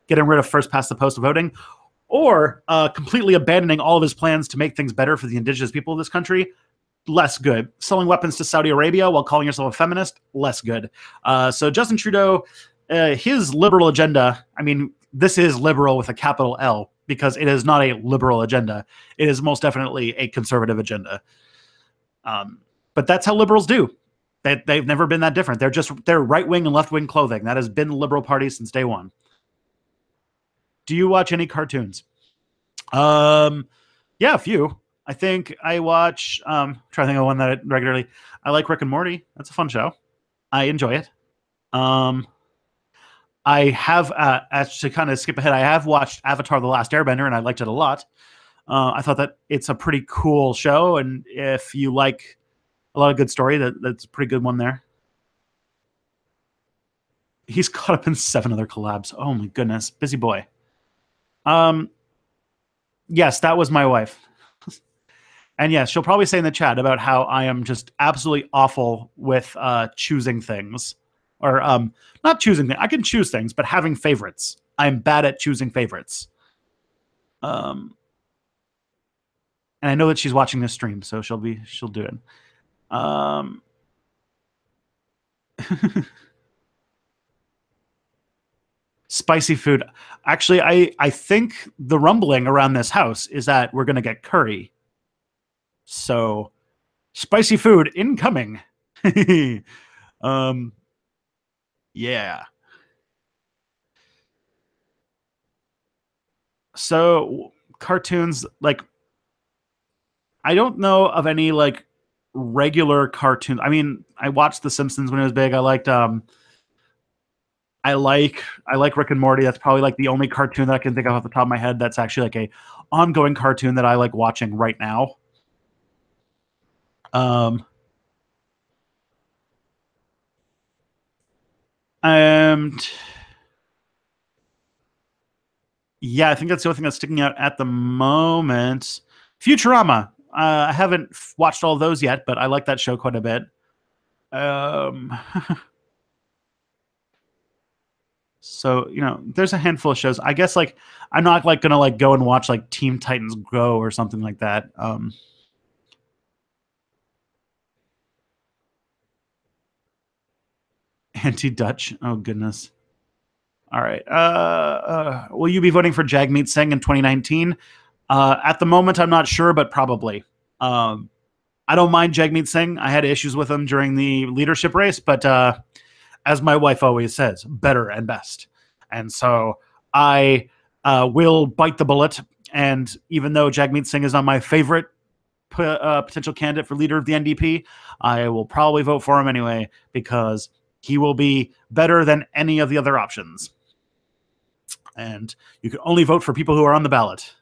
getting rid of first past the post voting, or completely abandoning all of his plans to make things better for the indigenous people of this country. Less good. Selling weapons to Saudi Arabia while calling yourself a feminist. Less good. So Justin Trudeau, his liberal agenda, I mean, this is liberal with a capital L because it is not a liberal agenda. It is most definitely a conservative agenda. But that's how liberals do. They've never been that different. They're right-wing and left-wing clothing. That has been the Liberal Party since day one. Do you watch any cartoons? Yeah, a few. I think I watch, trying to think of one that I regularly. I like Rick and Morty. That's a fun show. I enjoy it. I have, to kind of skip ahead, I have watched Avatar: The Last Airbender, and I liked it a lot. I thought that it's a pretty cool show, and if you like a lot of good story, that's a pretty good one there. He's caught up in 7 other collabs. Oh my goodness, busy boy. Yes, that was my wife. And yes, she'll probably say in the chat about how I am just absolutely awful with choosing things. Or not choosing things. I can choose things, but having favorites. I'm bad at choosing favorites. And I know that she's watching this stream, so she'll do it. Spicy food. Actually, I think the rumbling around this house is that we're going to get curry. So, spicy food incoming. Yeah. So, cartoons, like, I don't know of any like regular cartoons. I mean, I watched The Simpsons when it was big. I like Rick and Morty. That's probably like the only cartoon that I can think of off the top of my head that's actually like a ongoing cartoon that I like watching right now. And yeah, I think that's the only thing that's sticking out at the moment. Futurama. I haven't watched all those yet, but I like that show quite a bit. So, you know, there's a handful of shows. I guess like I'm not like gonna like go and watch like Teen Titans Go or something like that. Anti-Dutch. Oh goodness. All right. Will you be voting for Jagmeet Singh in 2019? At the moment, I'm not sure, but probably. I don't mind Jagmeet Singh. I had issues with him during the leadership race, but as my wife always says, better and best. And so I will bite the bullet. And even though Jagmeet Singh is not my favorite potential candidate for leader of the NDP, I will probably vote for him anyway because he will be better than any of the other options. And you can only vote for people who are on the ballot.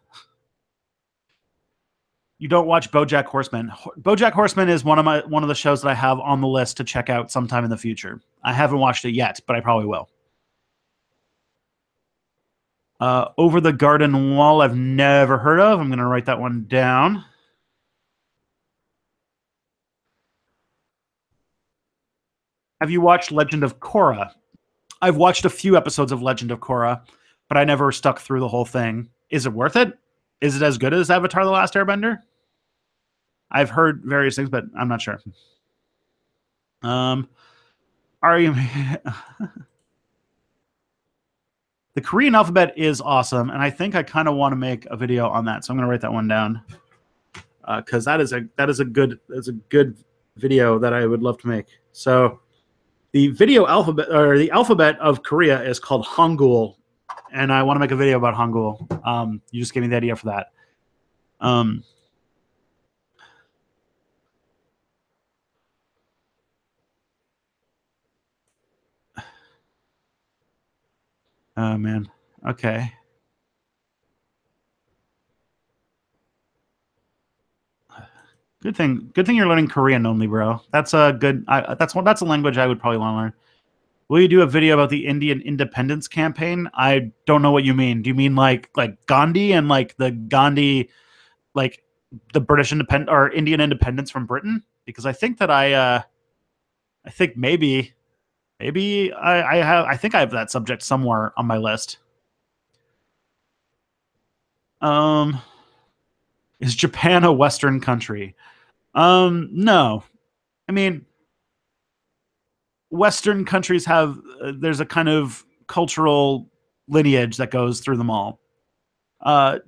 You don't watch BoJack Horseman. BoJack Horseman is one of the shows that I have on the list to check out sometime in the future. I haven't watched it yet, but I probably will. Over the Garden Wall, I've never heard of. I'm going to write that one down. Have you watched Legend of Korra? I've watched a few episodes of Legend of Korra, but I never stuck through the whole thing. Is it worth it? Is it as good as Avatar: The Last Airbender? I've heard various things, but I'm not sure. Are you... The Korean alphabet is awesome, and I think I kind of want to make a video on that. So I'm going to write that one down because that is a good video that I would love to make. So the video alphabet or the alphabet of Korea is called Hangul, and I want to make a video about Hangul. You just gave me the idea for that. Oh man. Okay. Good thing you're learning Korean only, bro. That's a good. That's a language I would probably want to learn. Will you do a video about the Indian independence campaign? I don't know what you mean. Do you mean like Gandhi and like the Gandhi, like the British independent or Indian independence from Britain? Because I think that I think maybe I think I have that subject somewhere on my list. Is Japan a Western country? No. I mean, Western countries have there's a kind of cultural lineage that goes through them all.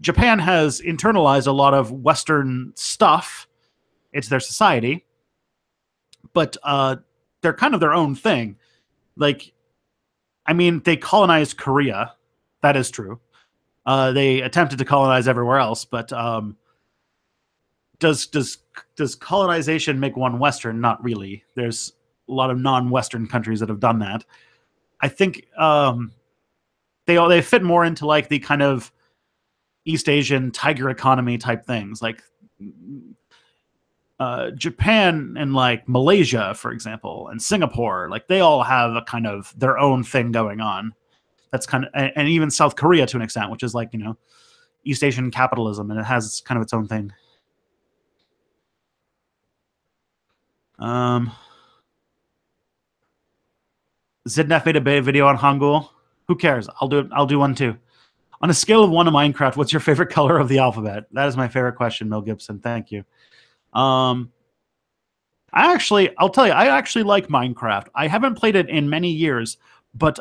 Japan has internalized a lot of Western stuff into their society, but they're kind of their own thing. Like, I mean, they colonized Korea. That is true. They attempted to colonize everywhere else, but does colonization make one Western? Not really. There's a lot of non-Western countries that have done that. I think they fit more into like the kind of East Asian tiger economy type things, like Japan and like Malaysia, for example, and Singapore. Like they all have a kind of their own thing going on. That's kind of, and even South Korea to an extent, which is like, you know, East Asian capitalism, and it has kind of its own thing. Zidnef made a video on Hangul. Who cares? I'll do it. I'll do one too. On a scale of 1 to Minecraft, what's your favorite color of the alphabet? That is my favorite question, Mel Gibson. Thank you. I'll tell you, I actually like Minecraft. I haven't played it in many years, but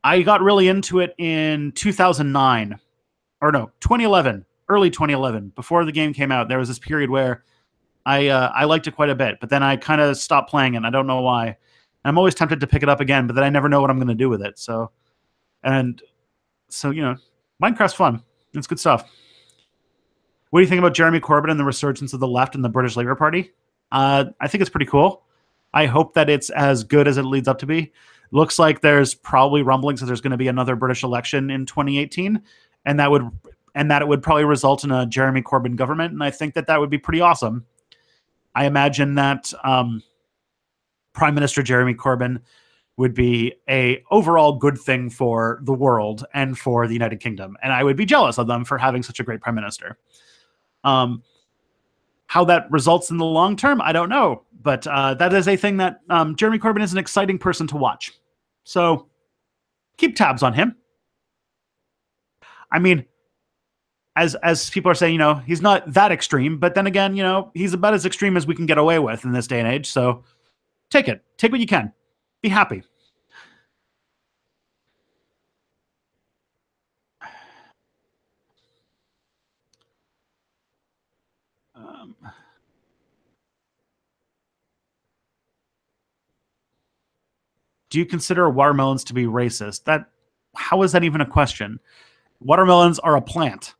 I got really into it in 2009, or no, 2011, early 2011. Before the game came out, there was this period where I liked it quite a bit, but then I kind of stopped playing it. I don't know why. I'm always tempted to pick it up again, but then I never know what I'm going to do with it. So, you know, Minecraft's fun. It's good stuff. What do you think about Jeremy Corbyn and the resurgence of the left and the British Labour Party? I think it's pretty cool. I hope that it's as good as it leads up to be. Looks like there's probably rumblings that there's going to be another British election in 2018, and that it would probably result in a Jeremy Corbyn government. And I think that would be pretty awesome. I imagine that Prime Minister Jeremy Corbyn would be a overall good thing for the world and for the United Kingdom, and I would be jealous of them for having such a great prime minister. How that results in the long term, I don't know, but that is a thing that Jeremy Corbyn is an exciting person to watch. So keep tabs on him. I mean, as people are saying, you know, he's not that extreme, but then again, you know, he's about as extreme as we can get away with in this day and age. So take it. Take what you can. Be happy. Do you consider watermelons to be racist? How is that even a question? Watermelons are a plant.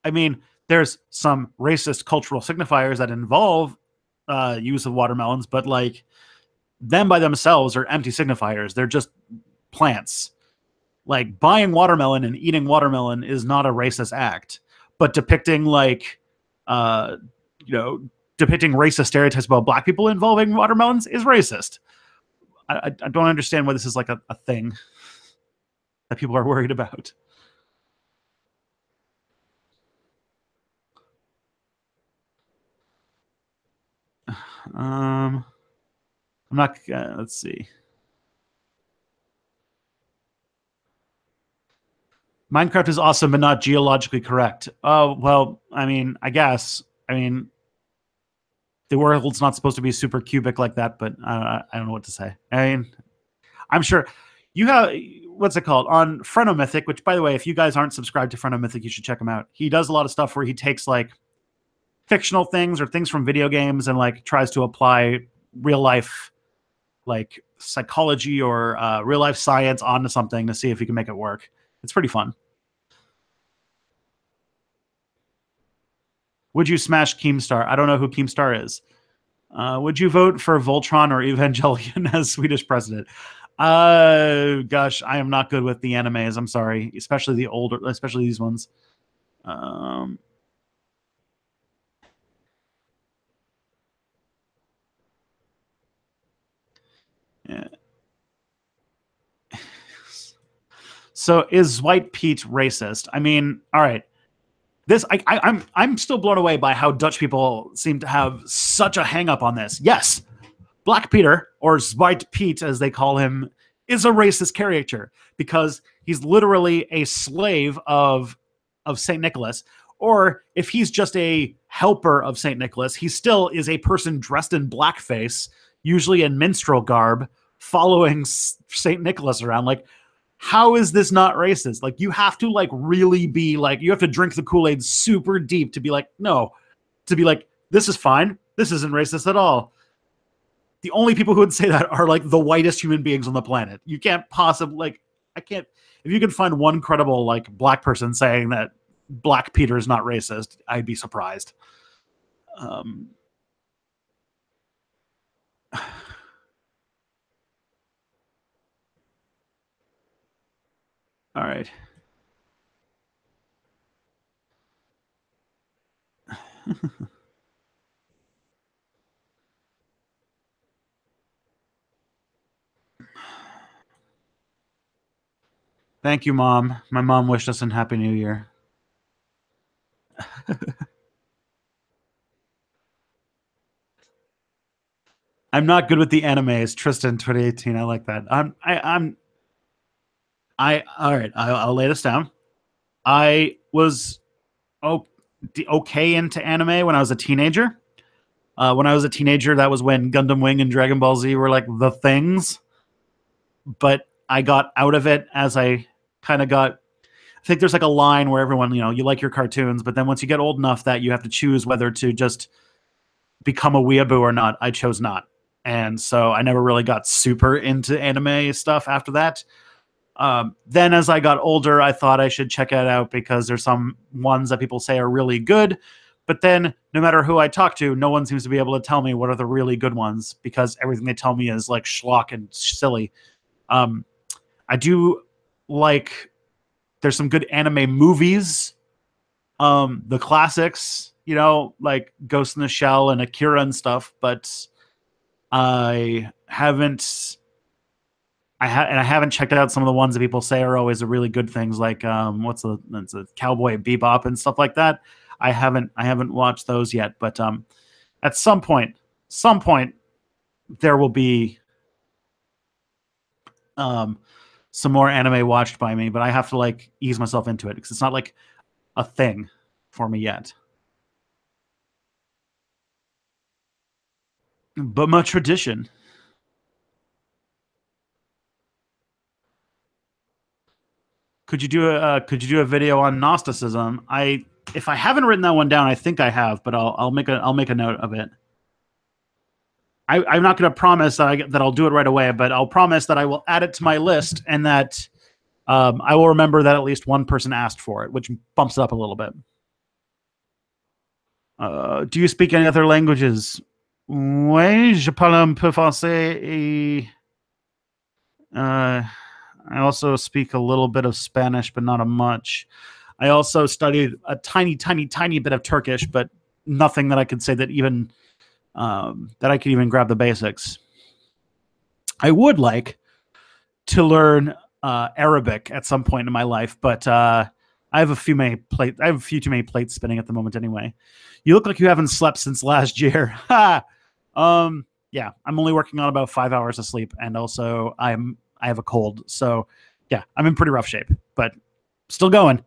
I mean, there's some racist cultural signifiers that involve use of watermelons, but like them by themselves are empty signifiers. They're just plants. Like buying watermelon and eating watermelon is not a racist act, but depicting like, you know, depicting racist stereotypes about black people involving watermelons is racist. I don't understand why this is like a thing that people are worried about. I'm not. Let's see. Minecraft is awesome, but not geologically correct. Oh well, I mean, I guess. I mean, the world's not supposed to be super cubic like that, but I don't know what to say. I mean, I'm sure you have what's it called on Phrenomythic. Which, by the way, if you guys aren't subscribed to Phrenomythic, you should check him out. He does a lot of stuff where he takes like fictional things or things from video games and like tries to apply real life like psychology or real life science onto something to see if he can make it work. It's pretty fun. Would you smash Keemstar? I don't know who Keemstar is. Would you vote for Voltron or Evangelion as Swedish president? Gosh, I am not good with the animes. I'm sorry, especially the older, especially these ones. Yeah. So is White Pete racist? I mean, all right. I'm still blown away by how Dutch people seem to have such a hang up on this. Yes, Black Peter, or Zwarte Piet as they call him, is a racist caricature because he's literally a slave of Saint Nicholas. Or if he's just a helper of Saint Nicholas, he still is a person dressed in blackface, usually in minstrel garb, following Saint Nicholas around. Like, how is this not racist? Like, you have to like really be like, you have to drink the Kool-Aid super deep to be like, no, to be like, this is fine. This isn't racist at all. The only people who would say that are like the whitest human beings on the planet. You can't possibly like, I can't, if you can find one credible like black person saying that Black Peter is not racist, I'd be surprised. Um, all right. Thank you, Mom. My mom wished us a Happy New Year. I'm not good with the animes, Tristan 2018. I like that. All right. I'll lay this down. I was oh, okay into anime when I was a teenager. When I was a teenager, that was when Gundam Wing and Dragon Ball Z were like the things. But I got out of it as I kind of got. I think there's like a line where everyone, you like your cartoons, but then once you get old enough that you have to choose whether to just become a weeaboo or not, I chose not. And so I never really got super into anime stuff after that. Then as I got older, I thought I should check it out because there's some ones that people say are really good. But then no matter who I talk to, no one seems to be able to tell me what are the really good ones because everything they tell me is like schlock and silly. I do like, there's some good anime movies. The classics, like Ghost in the Shell and Akira and stuff, but I haven't I haven't checked out some of the ones that people say are always really good things, like what's the Cowboy Bebop and stuff like that. I haven't watched those yet, but at some point there will be some more anime watched by me, but I have to like ease myself into it because it's not like a thing for me yet. But my tradition. Could you do a video on Gnosticism? If I haven't written that one down, I think I have, but I'll make a note of it. I'm not going to promise that I'll do it right away, but I'll promise that I will add it to my list and that I will remember that at least one person asked for it, which bumps it up a little bit. Do you speak any other languages? Oui, je parle un peu français et I also speak a little bit of Spanish, but not a much. I also studied a tiny, tiny, tiny bit of Turkish, but nothing that I could say that even that I could even grab the basics. I would like to learn Arabic at some point in my life, but I have a few too many plates spinning at the moment. Anyway, you look like you haven't slept since last year. Yeah, I'm only working on about 5 hours of sleep, and also I have a cold, so yeah, I'm in pretty rough shape, but still going.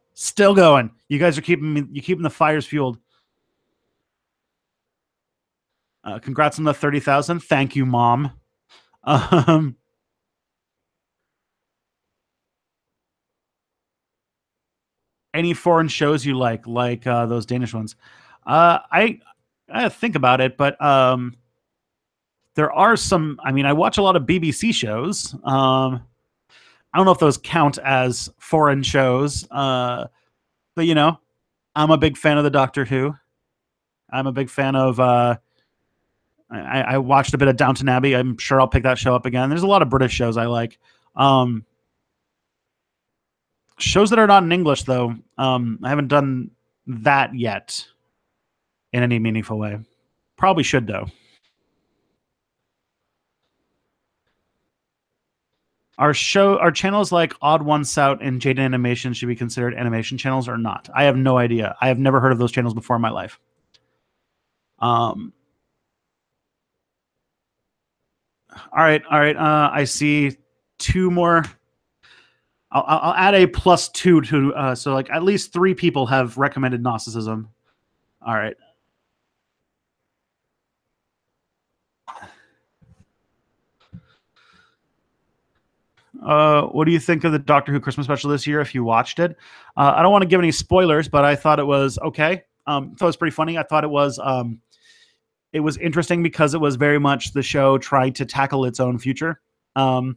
You guys are keeping the fires fueled. Congrats on the 30,000. Thank you, Mom. Um, any foreign shows you like those Danish ones? I think about it, but there are some. I mean, I watch a lot of BBC shows. I don't know if those count as foreign shows, but I'm a big fan of the Doctor Who. I'm a big fan of. I watched a bit of Downton Abbey. I'm sure I'll pick that show up again. There's a lot of British shows I like. Shows that are not in English, though, I haven't done that yet in any meaningful way. Probably should, though. Our channels like Odd One Sout and Jade Animation should be considered animation channels or not? I have no idea. I have never heard of those channels before in my life. All right. I see two more. I'll add a +2 to so like at least 3 people have recommended Gnosticism. All right. What do you think of the Doctor Who Christmas special this year? If you watched it, I don't want to give any spoilers, but I thought it was okay. Thought it was pretty funny. I thought it was interesting because it was very much the show trying to tackle its own future, and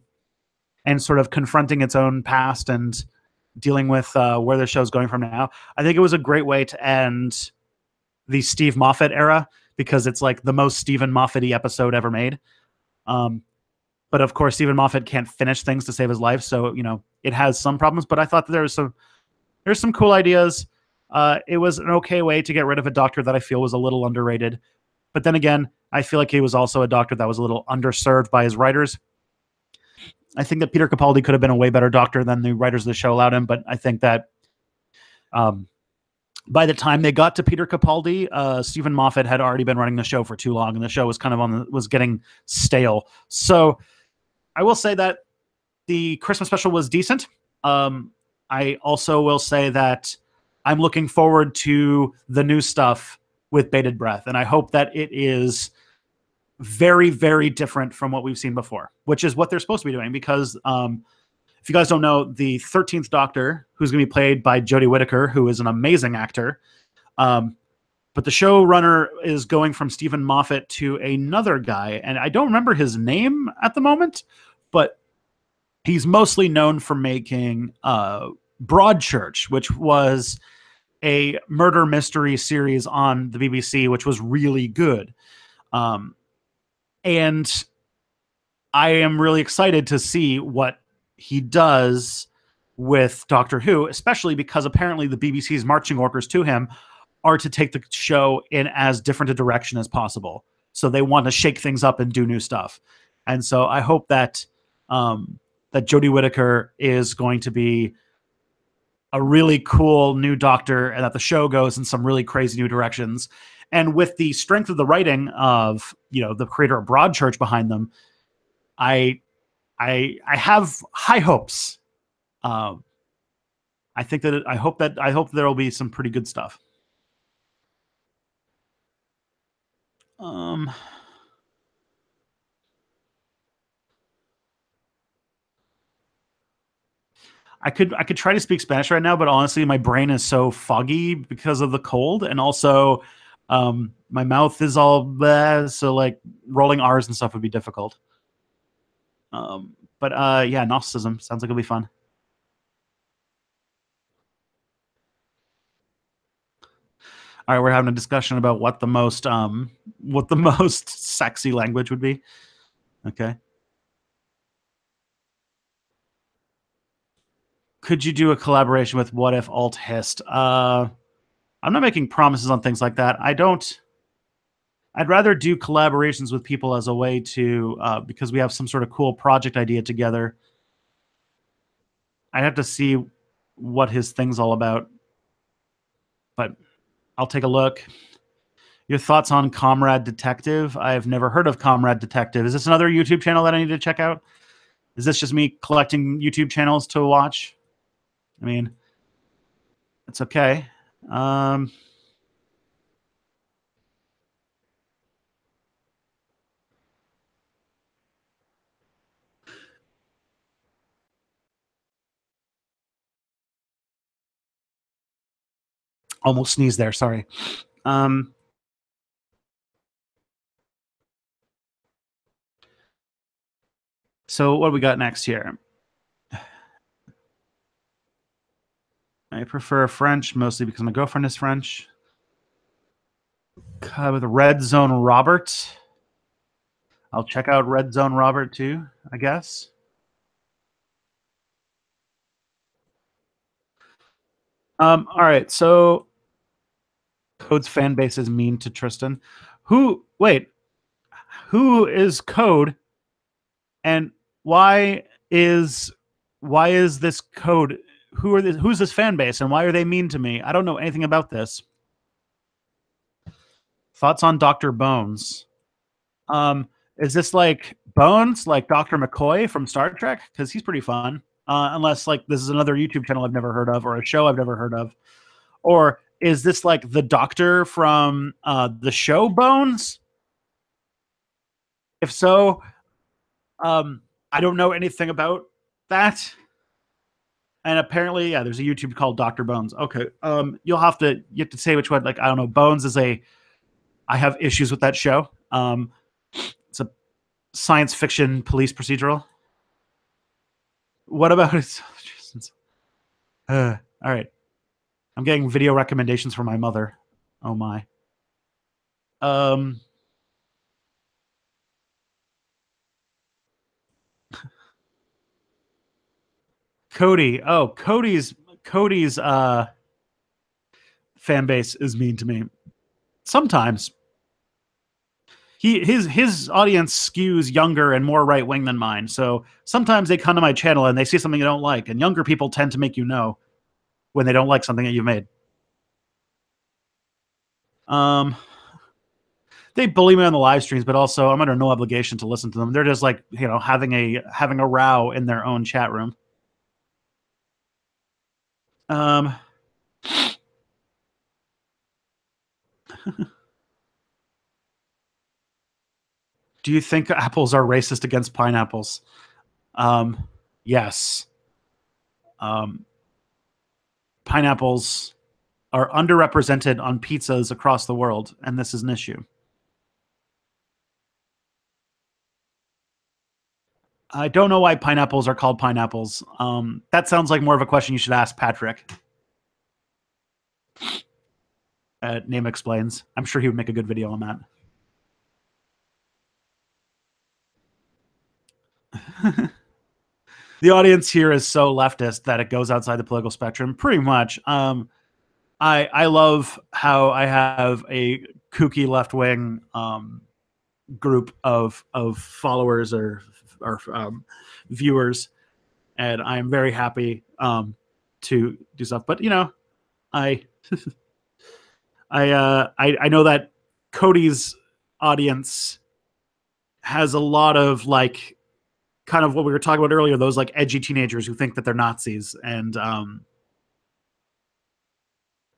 sort of confronting its own past and dealing with where the show's going from now. I think it was a great way to end the Steve Moffat era because it's like the most Stephen Moffat-y episode ever made. But of course, Stephen Moffat can't finish things to save his life, so it has some problems. But I thought that there's some cool ideas. It was an okay way to get rid of a Doctor that I feel was a little underrated. But then again, I feel like he was also a Doctor that was a little underserved by his writers. I think that Peter Capaldi could have been a way better Doctor than the writers of the show allowed him. But I think that by the time they got to Peter Capaldi, Stephen Moffat had already been running the show for too long, and the show was kind of was getting stale. So I will say that the Christmas special was decent. I also will say that I'm looking forward to the new stuff with bated breath, and I hope that it is very, very different from what we've seen before, which is what they're supposed to be doing. Because if you guys don't know, the 13th Doctor, who's going to be played by Jodie Whittaker, who is an amazing actor, but the showrunner is going from Stephen Moffat to another guy, and I don't remember his name at the moment, but he's mostly known for making Broadchurch, which was a murder mystery series on the BBC, which was really good. And I am really excited to see what he does with Doctor Who, especially because apparently the BBC's marching orders to him are to take the show in as different a direction as possible. So they want to shake things up and do new stuff. And so I hope that that Jodie Whittaker is going to be a really cool new Doctor, and that the show goes in some really crazy new directions. And with the strength of the writing of the creator of Broadchurch behind them, I have high hopes. I hope there will be some pretty good stuff. I could try to speak Spanish right now, but honestly, my brain is so foggy because of the cold, and also my mouth is all bleh, so like rolling R's and stuff would be difficult. But yeah, Gnosticism sounds like it'll be fun. All right, we're having a discussion about what the most sexy language would be. Okay. Could you do a collaboration with What If Alt Hist? I'm not making promises on things like that. I'd rather do collaborations with people as a way to because we have some sort of cool project idea together. I'd have to see what his thing's all about, but I'll take a look. Your thoughts on Comrade Detective? I've never heard of Comrade Detective. Is this another YouTube channel that I need to check out? Is this just me collecting YouTube channels to watch? I mean, it's okay. Almost sneezed there. Sorry. So what do we got next here? I prefer French, mostly because my girlfriend is French. With Red Zone Robert. I'll check out Red Zone Robert too, I guess. All right, so Code's fan base is mean to Tristan. Who is Code, and why why is this code? Who's this fan base, and why are they mean to me? I don't know anything about this. Thoughts on Dr. Bones? Is this like Bones, like Dr. McCoy from Star Trek? Because he's pretty fun. Unless like this is another YouTube channel I've never heard of, or a show I've never heard of. Or is this like the doctor from the show Bones? If so, I don't know anything about that. And apparently, yeah, there's a YouTube called Dr. Bones. Okay. You have to say which one. Like, I don't know. Bones is I have issues with that show. It's a science fiction police procedural. What about it? All right. I'm getting video recommendations from my mother. Oh my. Cody. Oh, Cody's fan base is mean to me. Sometimes. His audience skews younger and more right wing than mine. So sometimes they come to my channel and they see something you don't like, and younger people tend to make you know when they don't like something that you've made. They bully me on the live streams, but also I'm under no obligation to listen to them. They're just like, you know, having a row in their own chat room. Do you think apples are racist against pineapples? Yes. Pineapples are underrepresented on pizzas across the world, and this is an issue. I don't know why pineapples are called pineapples. That sounds like more of a question you should ask Patrick. Name explains. I'm sure he would make a good video on that. The audience here is so leftist that it goes outside the political spectrum. Pretty much. I love how I have a kooky left wing group of followers or viewers, and I'm very happy to do stuff. But you know, I know that Cody's audience has a lot of like kind of what we were talking about earlier, those like edgy teenagers who think that they're Nazis, and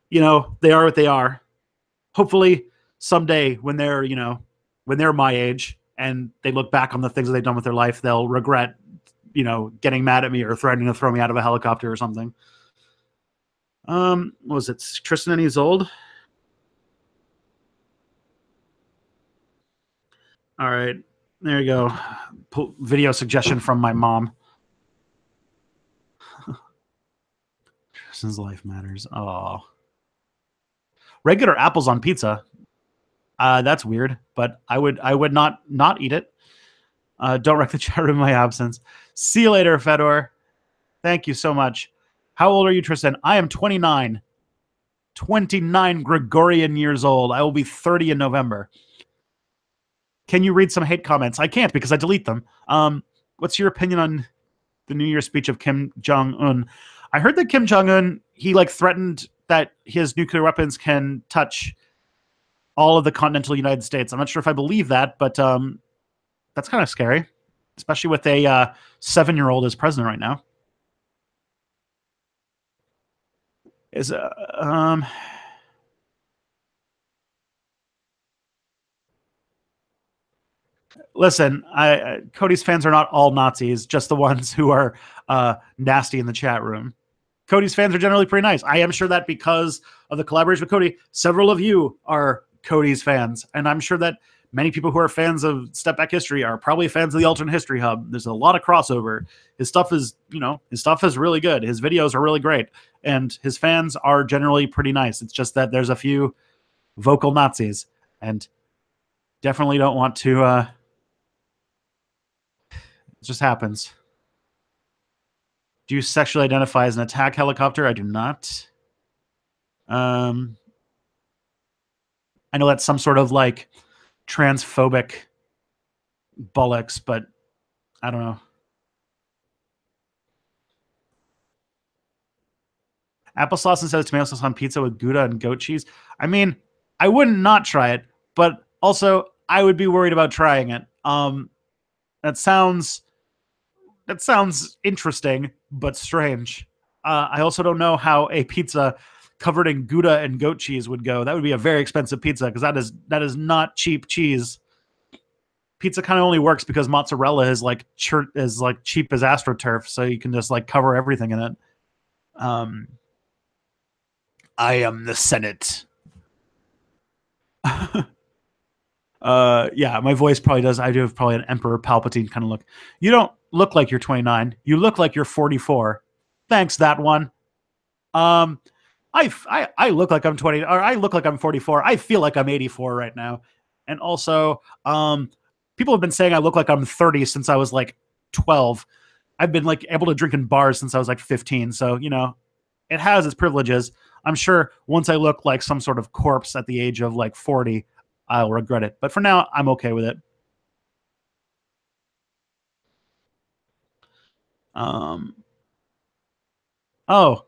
you know, they are what they are. Hopefully someday when they're, you know, when they're my age and they look back on the things that they've done with their life, they'll regret, you know, getting mad at me or threatening to throw me out of a helicopter or something. What was it? Tristan and Isolde? All right. There you go. Video suggestion from my mom. Tristan's life matters. Oh. Regular apples on pizza. That's weird, but I would not eat it. Don't wreck the chat room in my absence. See you later, Fedor. Thank you so much. How old are you, Tristan? I am 29. 29 Gregorian years old. I will be 30 in November. Can you read some hate comments? I can't because I delete them. What's your opinion on the New Year's speech of Kim Jong-un? I heard that Kim Jong-un, he like threatened that his nuclear weapons can touch all of the continental United States. I'm not sure if I believe that, but that's kind of scary, especially with a 7-year-old as president right now. Listen, Cody's fans are not all Nazis, just the ones who are nasty in the chat room. Cody's fans are generally pretty nice. I am sure that because of the collaboration with Cody, several of you are Cody's fans, and I'm sure that many people who are fans of Step Back History are probably fans of the Alternate History Hub. There's a lot of crossover. His stuff is, you know, his stuff is really good. His videos are really great, and his fans are generally pretty nice. It's just that there's a few vocal Nazis, and definitely don't want to. It just happens. Do you sexually identify as an attack helicopter? I do not. I know that's some sort of like transphobic bollocks, but I don't know. Applesauce instead of tomato sauce on pizza with Gouda and goat cheese. I mean, I wouldn't not try it, but also I would be worried about trying it. That sounds interesting, but strange. I also don't know how a pizza covered in Gouda and goat cheese would go. That would be a very expensive pizza because that is not cheap cheese. Pizza kind of only works because mozzarella is like cheap as AstroTurf, so you can just like cover everything in it. I am the Senate. Yeah, my voice probably does. I do have probably an Emperor Palpatine kind of look. You don't look like you're 29. You look like you're 44. Thanks, that one. I look like I'm 20, or I look like I'm 44. I feel like I'm 84 right now. And also, people have been saying I look like I'm 30 since I was like 12. I've been like able to drink in bars since I was like 15. So, it has its privileges. I'm sure once I look like some sort of corpse at the age of like 40, I'll regret it. But for now, I'm okay with it. Oh, all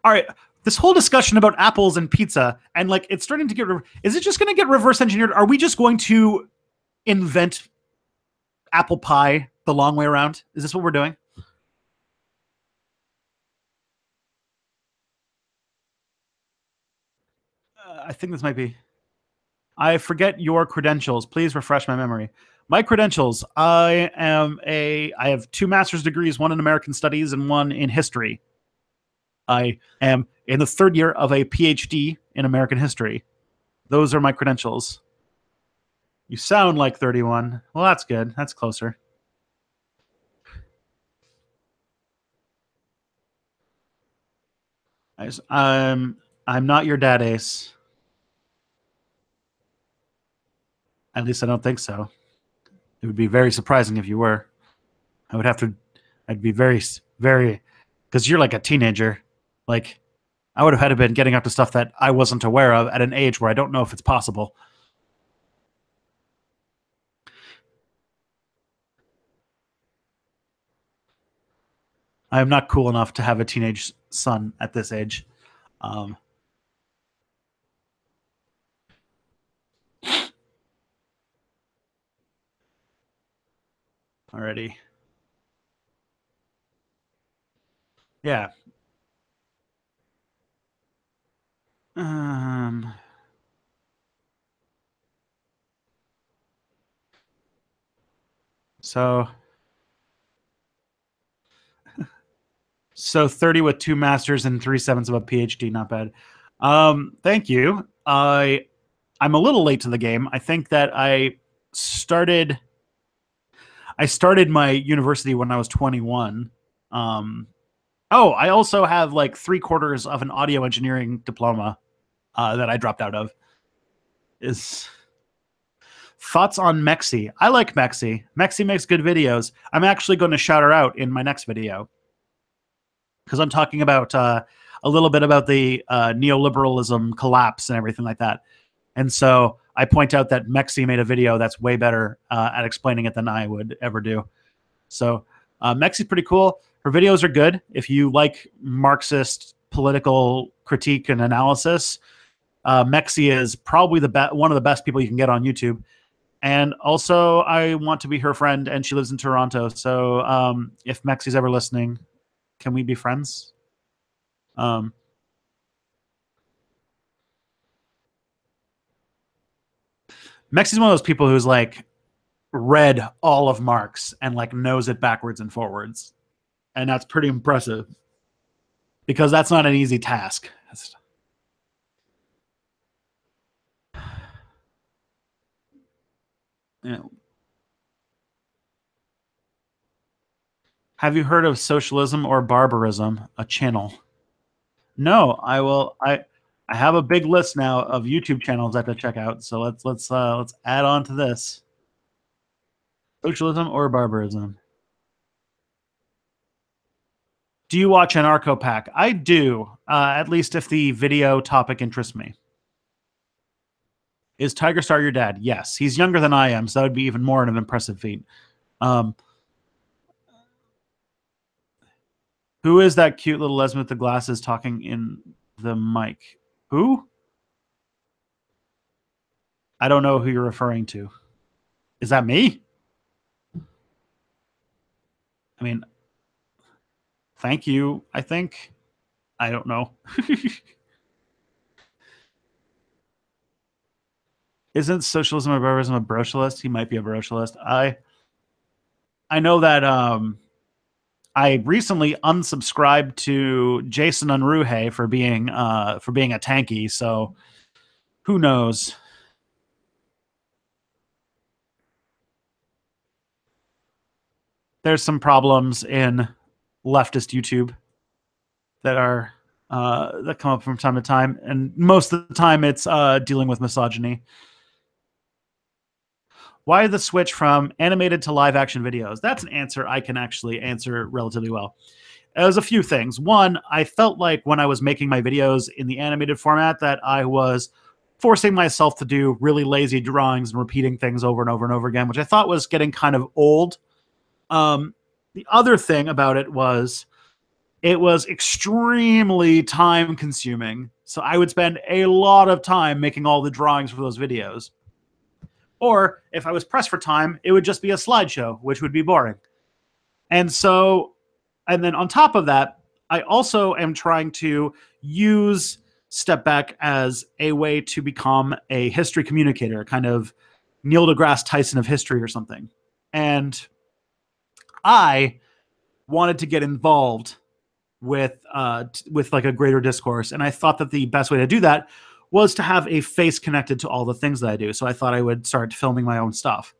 right. This whole discussion about apples and pizza, and like it's starting to get. Is it just going to get reverse engineered? Are we just going to invent apple pie the long way around? Is this what we're doing? I think this might be. I forget your credentials. Please refresh my memory. My credentials. I have 2 master's degrees, one in American Studies and one in history. I am in the 3rd year of a PhD in American history. Those are my credentials. You sound like 31. Well, that's good. That's closer. I'm not your dad, Ace. At least I don't think so. It would be very surprising if you were. I would have to. I'd be very, very, because you're like a teenager. Like I would have had to been getting up to stuff that I wasn't aware of at an age where I don't know if it's possible. I am not cool enough to have a teenage son at this age. Um, Already. Yeah. Um, so so 30 with 2 masters and 3/7 of a PhD, not bad. Thank you. I'm a little late to the game. I think that I started my university when I was 21. I also have like 3/4 of an audio engineering diploma that I dropped out of. Is Thoughts on Mexi? I like Mexi. Mexi makes good videos. I'm actually going to shout her out in my next video because I'm talking about a little bit about the neoliberalism collapse and everything like that. And so I point out that Mexi made a video that's way better at explaining it than I would ever do. So Mexi's pretty cool. Her videos are good. If you like Marxist political critique and analysis, Mexi is probably one of the best people you can get on YouTube. And also, I want to be her friend, and she lives in Toronto. So if Mexi's ever listening, can we be friends? Mexi's one of those people who's like read all of Marx and like knows it backwards and forwards. And that's pretty impressive because that's not an easy task. You know, have you heard of Socialism or Barbarism, a channel? No, I will. I have a big list now of YouTube channels I have to check out. So let's add on to this. Socialism or barbarism? Do you watch Anarcho Pack? I do, at least if the video topic interests me. Is Tiger Star your dad? Yes. He's younger than I am, so that would be even more an impressive feat. Who is that cute little lesbian with the glasses talking in the mic? Who? I don't know who you're referring to. Is that me? I mean, thank you, I think. I don't know. Isn't socialism or barbarism a brocialist? He might be a brocialist. I know that I recently unsubscribed to Jason Unruhe for being a tanky, so who knows? There's some problems in leftist YouTube that are that come up from time to time, and most of the time it's dealing with misogyny. Why the switch from animated to live action videos? That's an answer I can actually answer relatively well. There's a few things. One, I felt like when I was making my videos in the animated format that I was forcing myself to do really lazy drawings and repeating things over and over and over again, which I thought was getting kind of old. The other thing about it was extremely time consuming. So I would spend a lot of time making all the drawings for those videos. Or if I was pressed for time, it would just be a slideshow, which would be boring. And then on top of that, I also am trying to use Step Back as a way to become a history communicator, kind of Neil deGrasse Tyson of history or something. And I wanted to get involved with like a greater discourse, and I thought that the best way to do that was to have a face connected to all the things that I do. So I thought I would start filming my own stuff.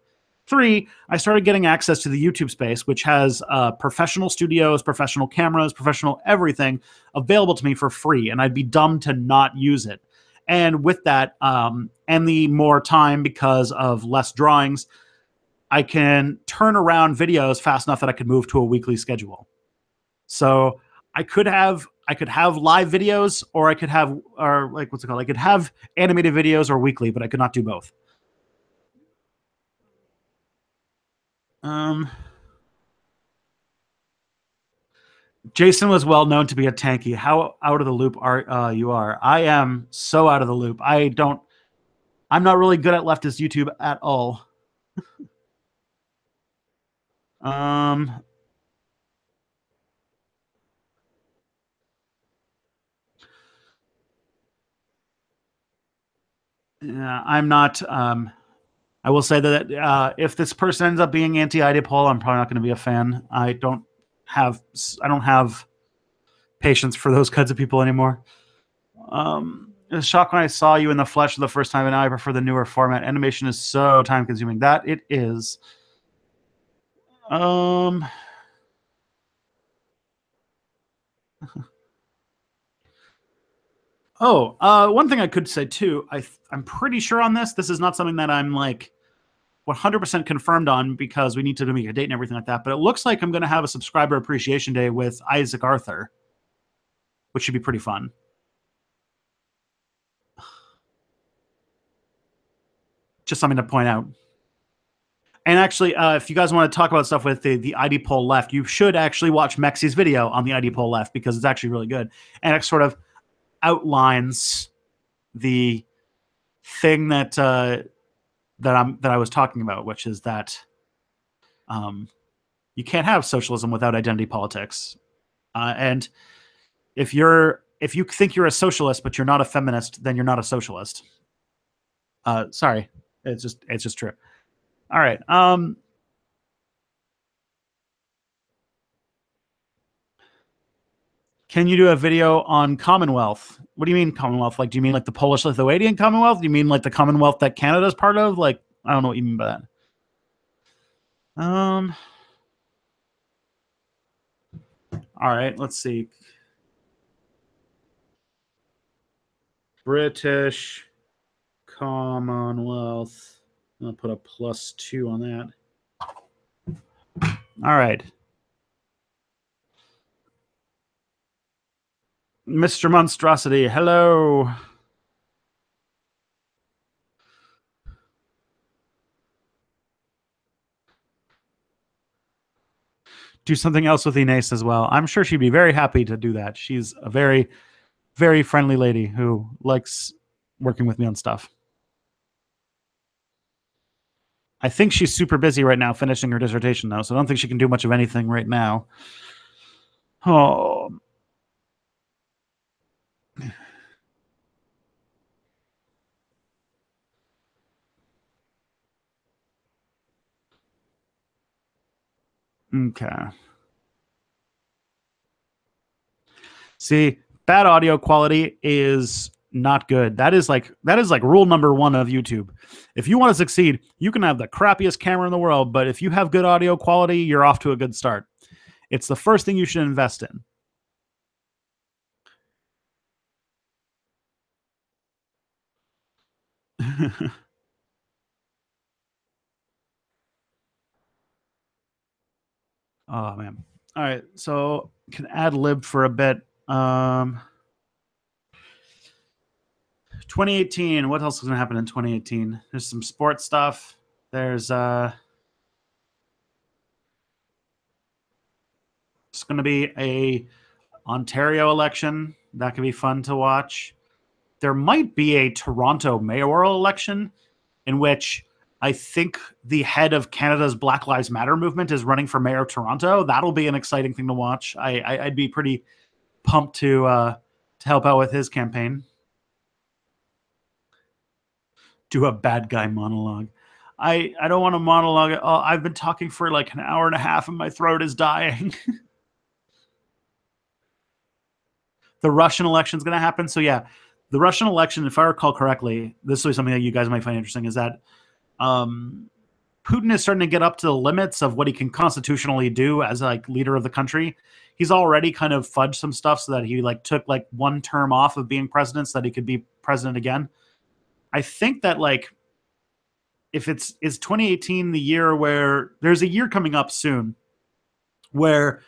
3, I started getting access to the YouTube space, which has professional studios, professional cameras, professional everything available to me for free, and I'd be dumb to not use it. And with that, and the more time because of less drawings, I can turn around videos fast enough that I could move to a weekly schedule. So I could have live videos, or I could have, or like, what's it called? I could have animated videos or weekly, but I could not do both. Jason was well known to be a tanky. How out of the loop are you are? I am so out of the loop. I'm not really good at leftist YouTube at all. Yeah, I'm not. I will say that if this person ends up being anti-Idipole, I'm probably not going to be a fan. I don't have patience for those kinds of people anymore. It was shocked when I saw you in the flesh for the first time, and now I prefer the newer format. Animation is so time-consuming. That it is. One thing I could say too. I'm pretty sure on this. This is not something that I'm like 100% confirmed on because we need to make a date and everything like that. But it looks like I'm going to have a subscriber appreciation day with Isaac Arthur, which should be pretty fun. Just something to point out. And actually, if you guys want to talk about stuff with the ID poll left, you should actually watch Mexi's video on the ID poll left because it's actually really good. And it sort of outlines the thing that I was talking about, which is that you can't have socialism without identity politics. And if you think you're a socialist but you're not a feminist, then you're not a socialist. Sorry, it's just true. All right. Can you do a video on Commonwealth? What do you mean Commonwealth? Like, do you mean like the Polish-Lithuanian Commonwealth? Do you mean like the Commonwealth that Canada's part of? Like, I don't know what you mean by that. All right, let's see. British Commonwealth. I'll put a +2 on that. All right. Mr. Monstrosity, hello. do something else with Ines as well. I'm sure she'd be very happy to do that. She's a very, very friendly lady who likes working with me on stuff. I think she's super busy right now finishing her dissertation, though, so I don't think she can do much of anything right now. Oh. Okay. See, bad audio quality is not good. That is like rule number one of YouTube. If you want to succeed, you can have the crappiest camera in the world, but if you have good audio quality, you're off to a good start. It's the first thing you should invest in. Oh man. All right, so can ad lib for a bit. 2018. What else is gonna happen in 2018? There's some sports stuff. There's it's gonna be a Ontario election that could be fun to watch. There might be a Toronto mayoral election in which I think the head of Canada's Black Lives Matter movement is running for mayor of Toronto. That'll be an exciting thing to watch. I'd be pretty pumped to help out with his campaign. Do a bad guy monologue. I don't want to monologue. Oh, I've been talking for like an hour and a half and my throat is dying. The Russian election is going to happen. So yeah, the Russian election, if I recall correctly, this is something that you guys might find interesting, is that Putin is starting to get up to the limits of what he can constitutionally do as like leader of the country. He's already kind of fudged some stuff so that he like took like one term off of being president so that he could be president again. I think that like if is 2018 the year where there's a year coming up soon where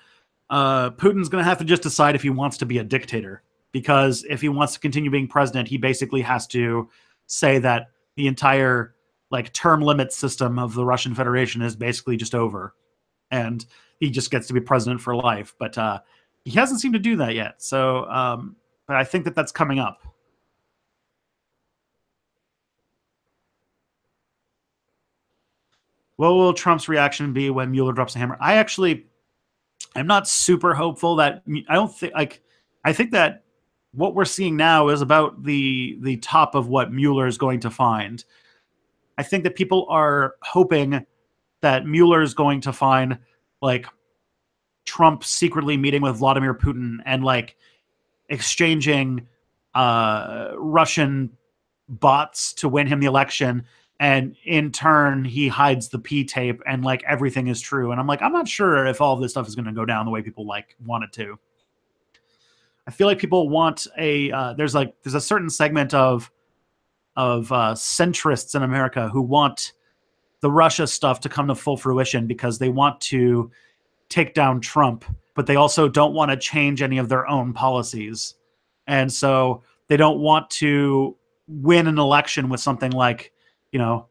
Putin's going to have to just decide if he wants to be a dictator, because if he wants to continue being president, he basically has to say that the entire like term limit system of the Russian Federation is basically just over, and he just gets to be president for life. But he hasn't seemed to do that yet. So, but I think that that's coming up. What will Trump's reaction be when Mueller drops a hammer? I'm not super hopeful that I don't think like I think that what we're seeing now is about the top of what Mueller is going to find. I think that people are hoping that Mueller is going to find like Trump secretly meeting with Vladimir Putin and like exchanging Russian bots to win him the election, and in turn he hides the P tape and like everything is true. And I'm like, I'm not sure if all of this stuff is going to go down the way people like want it to. I feel like people want there's a certain segment of centrists in America who want the Russia stuff to come to full fruition because they want to take down Trump, but they also don't want to change any of their own policies. And so they don't want to win an election with something like, you know,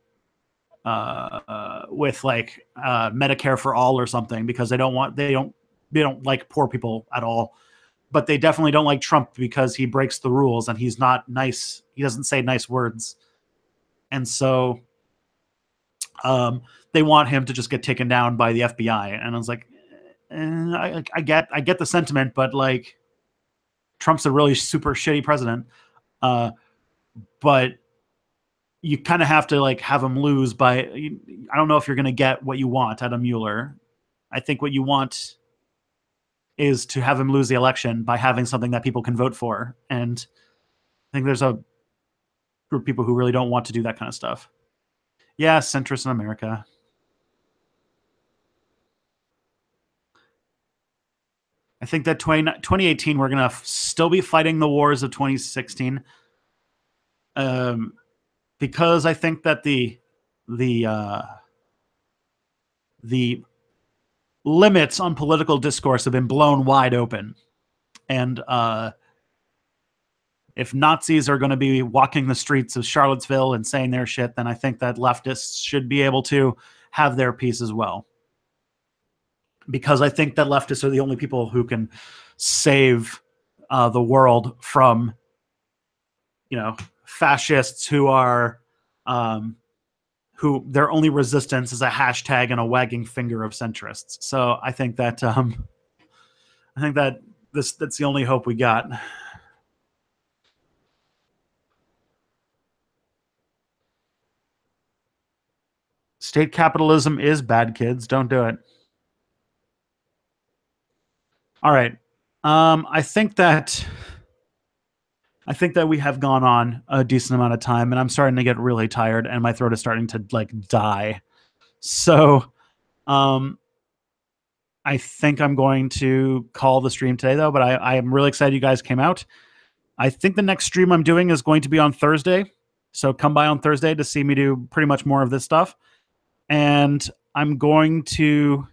with like Medicare for all or something, because they don't like poor people at all. But they definitely don't like Trump because he breaks the rules and he's not nice. He doesn't say nice words. And so they want him to just get taken down by the FBI. And I was like, I get the sentiment, but like Trump's a really super shitty president. But you kind of have to like have him lose by, I don't know if you're going to get what you want out of Mueller. I think what you want is to have him lose the election by having something that people can vote for. And I think there's a group of people who really don't want to do that kind of stuff. Yeah, centrists in America. I think that 2018, we're going to still be fighting the wars of 2016. Because I think that the limits on political discourse have been blown wide open. And if Nazis are going to be walking the streets of Charlottesville and saying their shit, then I think that leftists should be able to have their piece as well. because I think that leftists are the only people who can save the world from, fascists who are, who their only resistance is a hashtag and a wagging finger of centrists. So I think that that's the only hope we got. State capitalism is bad, kids. Don't do it. All right. I think that we have gone on a decent amount of time, and I'm starting to get really tired, and my throat is starting to die. So, I think I'm going to call the stream today, though. But I am really excited you guys came out. I think the next stream I'm doing is going to be on Thursday. So come by on Thursday to see me do pretty much more of this stuff. And I'm going to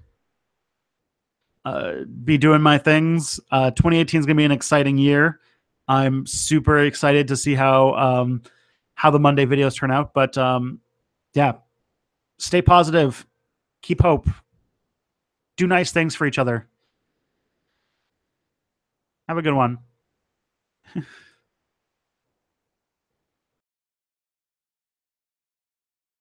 be doing my things. 2018 is going to be an exciting year. I'm super excited to see how the Monday videos turn out. But yeah, stay positive. Keep hope. Do nice things for each other. Have a good one.